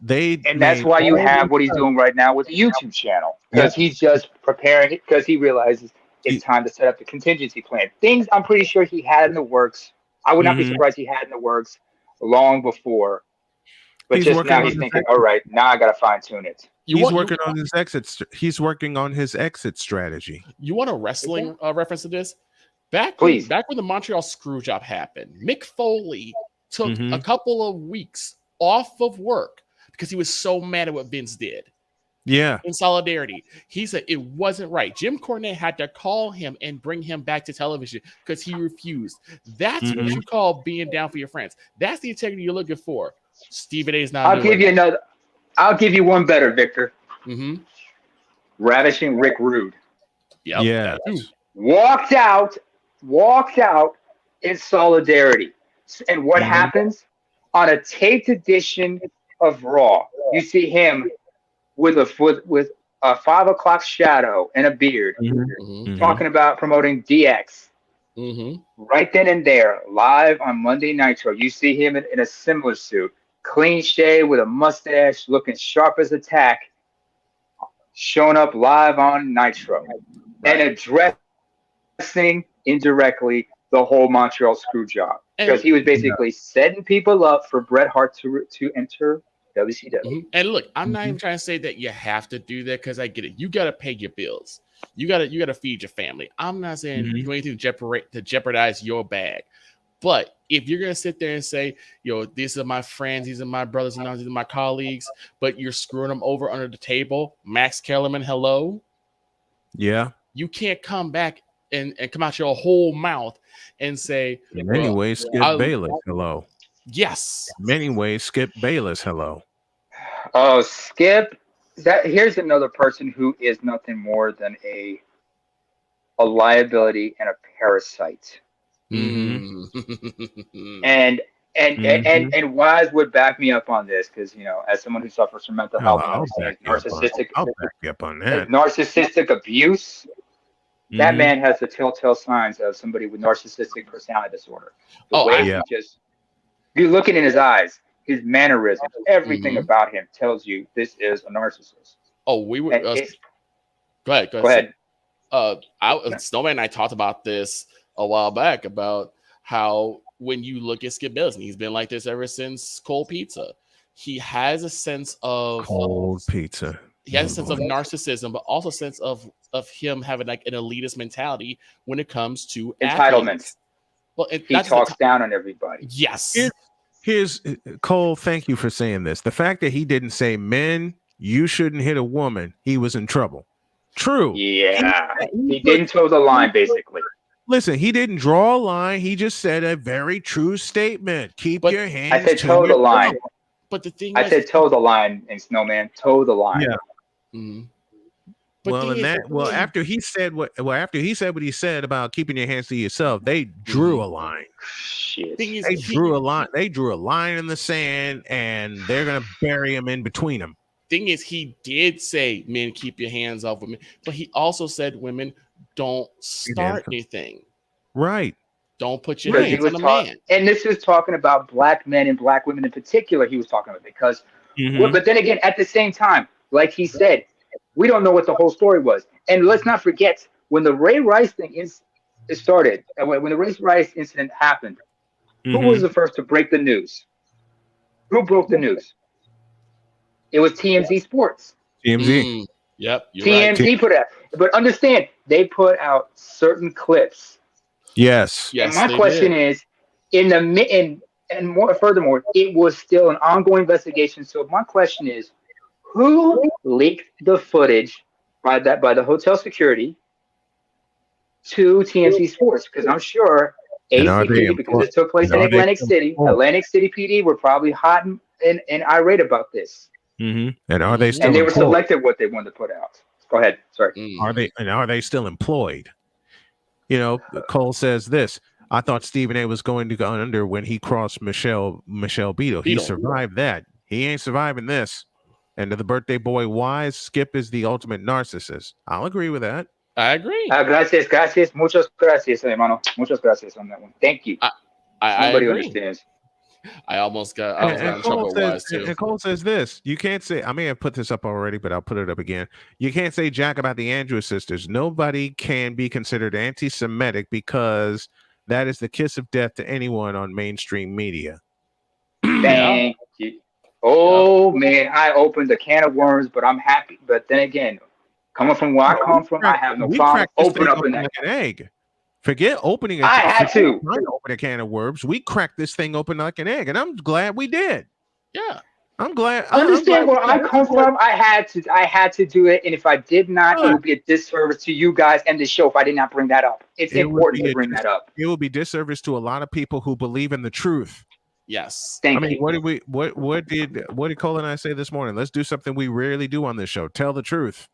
That's why you have what he's doing right now with the YouTube channel, because he's just preparing it, because he realizes it's time to set up the contingency plan. Things I'm pretty sure he had in the works. I would not be surprised he had in the works long before. But he's thinking, all right, now I gotta fine tune it. He's working on his exit strategy. You want a wrestling reference to this? Back when the Montreal screw job happened, Mick Foley took a couple of weeks off of work because he was so mad at what Vince did. Yeah. In solidarity. He said it wasn't right. Jim Cornette had to call him and bring him back to television because he refused. That's what you call being down for your friends. That's the integrity you're looking for. Stephen A. is not. I'll give you one better, Victor. Ravishing Rick Rude. Yep. Yeah. Walked out in solidarity. And what happens on a taped edition of Raw? You see him with a 5 o'clock shadow and a beard, talking about promoting DX. Right then and there, live on Monday Nitro, you see him in a similar suit, clean shave with a mustache, looking sharp as a tack, showing up live on Nitro and addressing indirectly the whole Montreal screw job, because he was basically setting people up for Bret Hart to enter WCW. And look, I'm not even trying to say that you have to do that, because I get it. You got to pay your bills. You got to feed your family. I'm not saying you do anything to jeopardize your bag. But if you're going to sit there and say, these are my friends, these are my brothers and these are my colleagues, but you're screwing them over under the table, Max Kellerman, hello? Yeah. You can't come back and come out your whole mouth and say, in many ways, Skip Bayless, hello. Yes. In many ways, Skip Bayless, hello. Oh, Skip. Here's another person who is nothing more than a liability and a parasite. And Wise would back me up on this, because as someone who suffers from mental health, I'll back you up on that. Narcissistic abuse. That man has the telltale signs of somebody with narcissistic personality disorder. You're looking in his eyes, his mannerisms, everything about him tells you this is a narcissist. Oh, we were. Go ahead. Snowman and I talked about this a while back, about how when you look at Skip Bayless, and he's been like this ever since Cold Pizza, he has a sense of Cold Pizza. He has a sense of narcissism, but also a sense of him having like an elitist mentality when it comes to entitlement. Well, he talks down on everybody. Yes. Here's Cole. Thank you for saying this. The fact that he didn't say, men, you shouldn't hit a woman, he was in trouble. True. Yeah, he didn't toe the line, basically. Listen, he didn't draw a line. He just said a very true statement. Keep your hands. I said toe the line. But the thing I said toe the line, and Snowman, toe the line. Yeah. Mm-hmm. After he said what he said about keeping your hands to yourself, they drew a line. Shit. They drew a line. They drew a line in the sand, and they're gonna bury him in between them. Thing is, he did say, "Men, keep your hands off women," but he also said, "Women, don't start anything. Right? Don't put your hands on a man." And this is talking about black men and black women in particular. He was talking about because, but then again, at the same time, like he said, we don't know what the whole story was. And let's not forget when the Ray Rice thing started, when the Ray Rice incident happened, who was the first to break the news? Who broke the news? It was TMZ Sports. TMZ. Yep. TMZ put out. But understand, they put out certain clips. Yes. And my question is, furthermore, it was still an ongoing investigation. So my question is, who leaked the footage by the hotel security to TMZ Sports? Because I'm sure ACP, because it took place in Atlantic City PD were probably hot and irate about this. And are they still? And they were selected what they wanted to put out. Go ahead. Sorry. Are they still employed? Cole says this. I thought Stephen A was going to go under when he crossed Michelle Beadle. He survived that. He ain't surviving this. And to the birthday boy Wise, Skip is the ultimate narcissist. I'll agree with that. I agree. Gracias. Muchas gracias, hermano. Muchas gracias on that one. Thank you. Nobody understands. I almost got in trouble with Wise too. And Cole says this. You can't say, I may have put this up already, but I'll put it up again. You can't say jack about the Andrews sisters. Nobody can be considered anti-Semitic because that is the kiss of death to anyone on mainstream media. Thank you. Oh, man, I opened a can of worms, but I'm happy. But then again, coming from where I come from, I have no problem opening up an egg. Forget opening I had to open a can of worms. We cracked this thing open like an egg, and I'm glad we did. Yeah. I'm glad. Understand where I come from. I had to do it, and if I did not, it would be a disservice to you guys and the show if I did not bring that up. It's important to bring that up. It would be disservice to a lot of people who believe in the truth. Yes. Thank you. What did Cole and I say this morning? Let's do something we rarely do on this show. Tell the truth.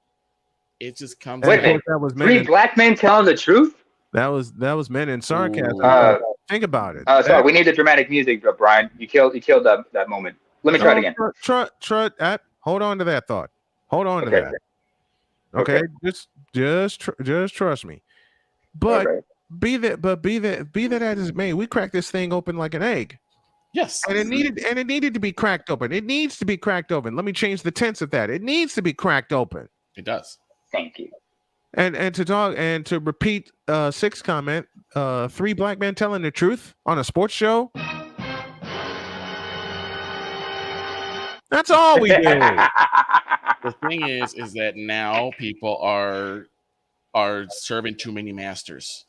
It just comes. Wait a minute. That was three black men telling the truth. That was men in sarcasm. Think about it. Sorry, we need the dramatic music, Brian. You killed that moment. Let me try it again. Hold on to that thought. Hold on to that. Okay, just trust me. But be that as it may, we cracked this thing open like an egg. Yes, and it needed to be cracked open. It needs to be cracked open. Let me change the tense of that. It needs to be cracked open. It does. Thank you. And to repeat Six's comment, 3 black men telling the truth on a sports show. That's all we do. The thing is that now people are serving too many masters.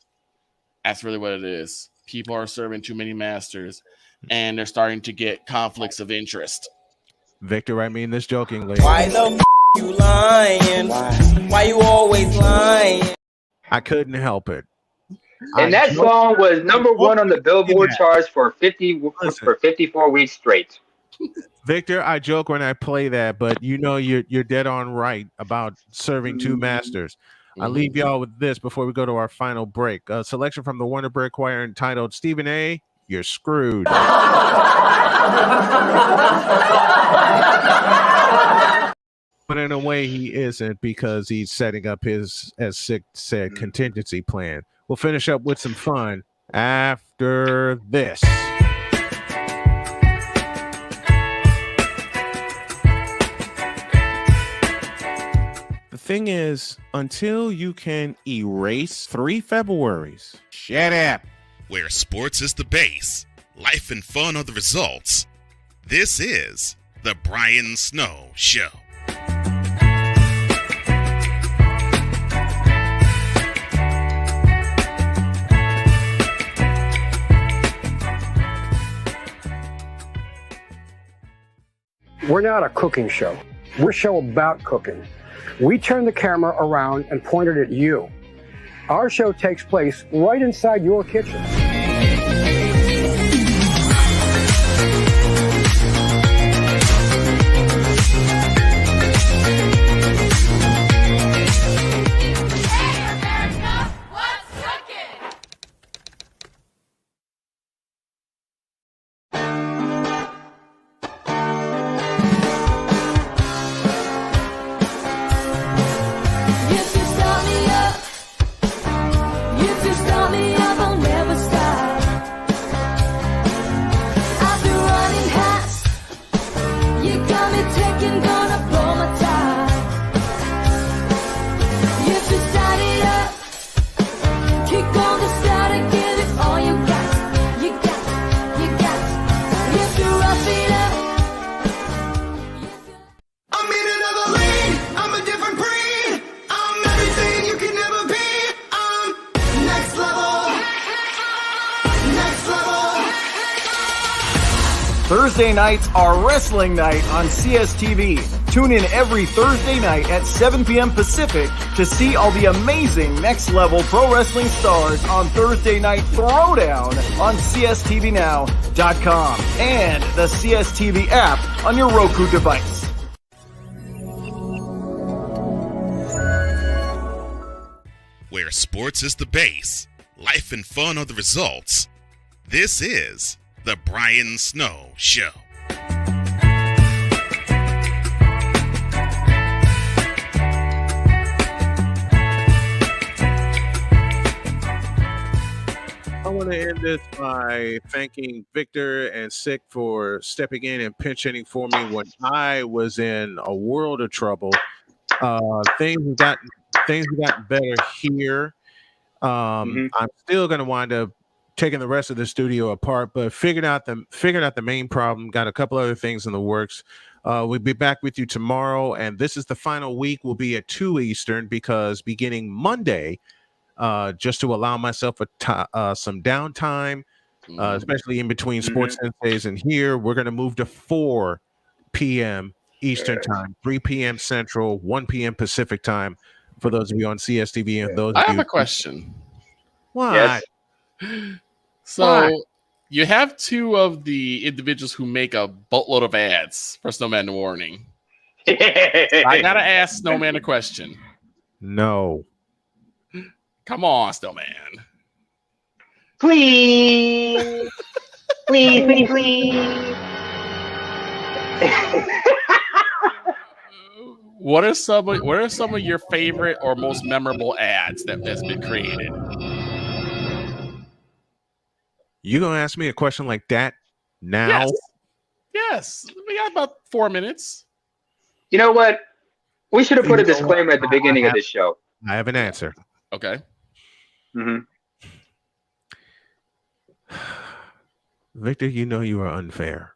That's really what it is. People are serving too many masters, and they're starting to get conflicts of interest. Victor, I mean this jokingly. Why the you lying? Why you always lying? I couldn't help it. And that song was #1 on the Billboard charts for 54 weeks straight. Victor, I joke when I play that, but you're dead on right about serving 2 masters. I'll leave y'all with this before we go to our final break. A selection from the Warner Break Choir entitled Stephen A., You're Screwed. But in a way, he isn't, because he's setting up his, as Sick said, contingency plan. We'll finish up with some fun after this. The thing is, until you can erase 3 Februaries, shut up. Where sports is the base, life and fun are the results. This is The Brian Snow Show. We're not a cooking show. We're a show about cooking. We turn the camera around and point it at you. Our show takes place right inside your kitchen. Thursday nights are wrestling night on CSTV. Tune in every Thursday night at 7 p.m. Pacific to see all the amazing next-level pro wrestling stars on Thursday Night Throwdown on CSTVNow.com and the CSTV app on your Roku device. Where sports is the base, life and fun are the results. This is The Brian Snow Show. I want to end this by thanking Victor and Sick for stepping in and pinch hitting for me when I was in a world of trouble. Things have gotten better here. I'm still going to wind up taking the rest of the studio apart, but figured out the main problem. Got a couple other things in the works. We'll be back with you tomorrow, and this is the final week. We'll be at 2 Eastern because beginning Monday, just to allow myself some downtime, especially in between Sports Wednesdays and here, we're going to move to 4 p.m. Eastern time, 3 p.m. Central, 1 p.m. Pacific time for those of you on CSTV and those. I have a question. Why? Yes. So you have two of the individuals who make a boatload of ads for Snowman Warning. I gotta ask Snowman a question. No. Come on, Snowman. Please. Please. What are some of your favorite or most memorable ads that has been created? You gonna ask me a question like that now? Yes. We got about 4 minutes. You know what? We should have put a disclaimer at the beginning of this show. I have an answer. Okay. Victor, you know you are unfair.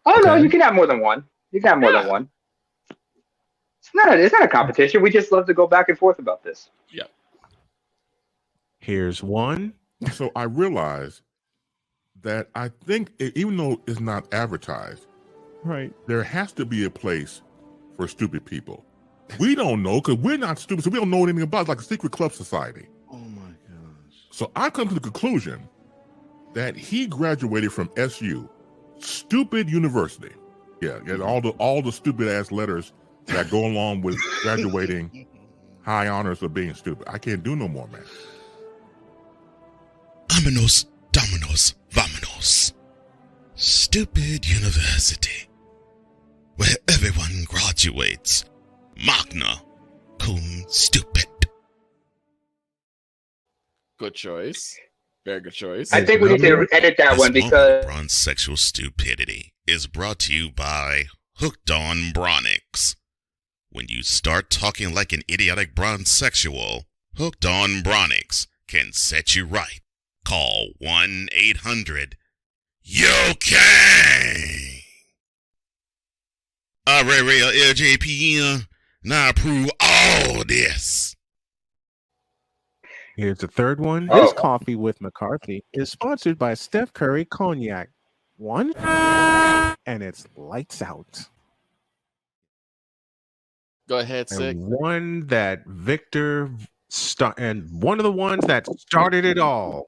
Oh no, you can have more than one. You can have more than one. It's not a competition. We just love to go back and forth about this. Yeah. Here's one. So I realized that I think even though it's not advertised, right, there has to be a place for stupid people. We don't know because we're not stupid, so we don't know anything about it. It's like a secret club society. Oh my gosh. So I come to the conclusion that he graduated from SU, stupid university. Yeah, all the stupid ass letters that go along with graduating high honors of being stupid. I can't do no more, man. Vámonos, dominos, vámonos. Stupid university, where everyone graduates. Magna cum stupid. Good choice. Very good choice. I think we need to edit that one because LeBron's sexual stupidity is brought to you by Hooked on Bronix. When you start talking like an idiotic bronzexual, Hooked on Bronix can set you right. Call 1-800-YOKAY. Real LJPN. Now approve all this. Here's the third one. This coffee with McCarthy is sponsored by Steph Curry Cognac. One, and it's lights out. Go ahead, Sick. And one that Victor and one of the ones that started it all.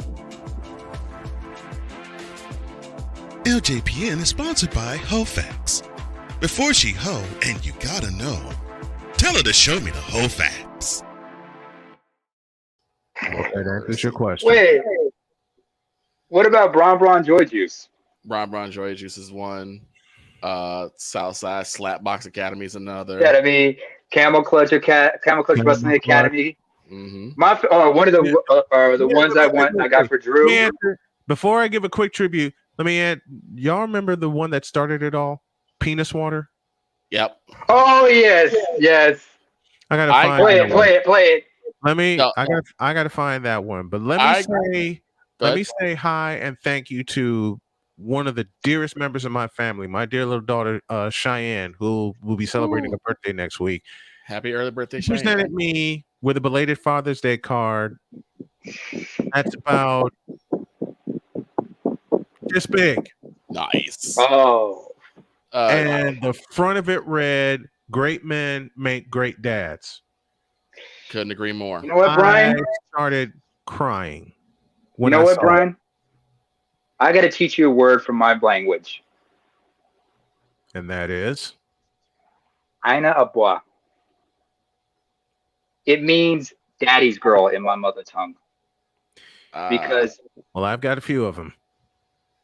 LJPN is sponsored by HoFacts. Before she hoe, and you gotta know, tell her to show me the HoFacts. Okay, that answers your question. Wait. What about Bron Joy Juice? Bron Joy Juice is one. Southside Slapbox Academy is another. Academy, Camel Clutch Wrestling Academy. Mm-hmm. One of the ones I got for Drew. Before I give a quick tribute, let me add. Y'all remember the one that started it all? Penis water. Yep. Oh yes. I gotta find. Play it. Let me. No. I gotta find that one. But let me say hi and thank you to one of the dearest members of my family, my dear little daughter Cheyenne, who will be celebrating a birthday next week. Happy early birthday, Cheyenne! Presented me with a belated Father's Day card. That's about this big. Nice. Oh. And the front of it read, "Great men make great dads." Couldn't agree more. You know what, Brian? I started crying. You know what, Brian? I got to teach you a word from my language. And that is? Aina Abwa. It means daddy's girl in my mother tongue. Because... Well, I've got a few of them.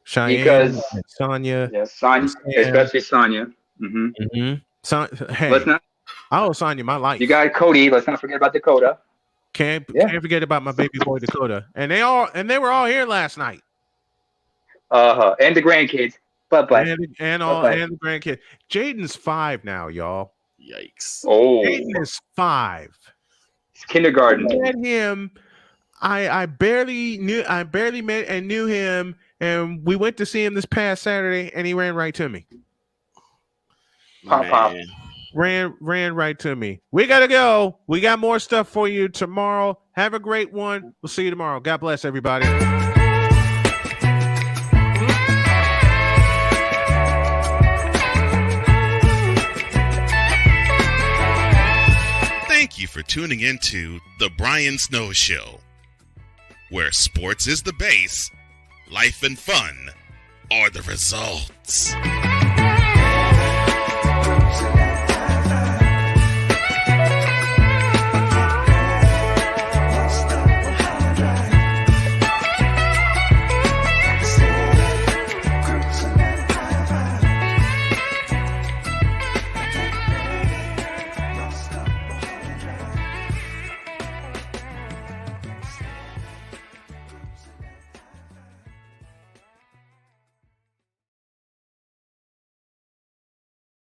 Cheyenne, and Sonia. Yes, Sonia, especially Sonia. Mm-hmm. Hey, let's not. Oh, Sonia, my life. You got Cody. Let's not forget about Dakota. Can't forget about my baby boy Dakota. And they were all here last night. And the grandkids. But and the grandkids. Jaden's 5 now, y'all. Yikes. Oh. Jaden is 5. It's kindergarten. I met him. I barely met and knew him, and we went to see him this past Saturday, and he ran right to me. Pop. Ran right to me. We gotta go. We got more stuff for you tomorrow. Have a great one. We'll see you tomorrow. God bless everybody. Thank you for tuning into The Brian Snow Show, where sports is the base, life and fun are the results.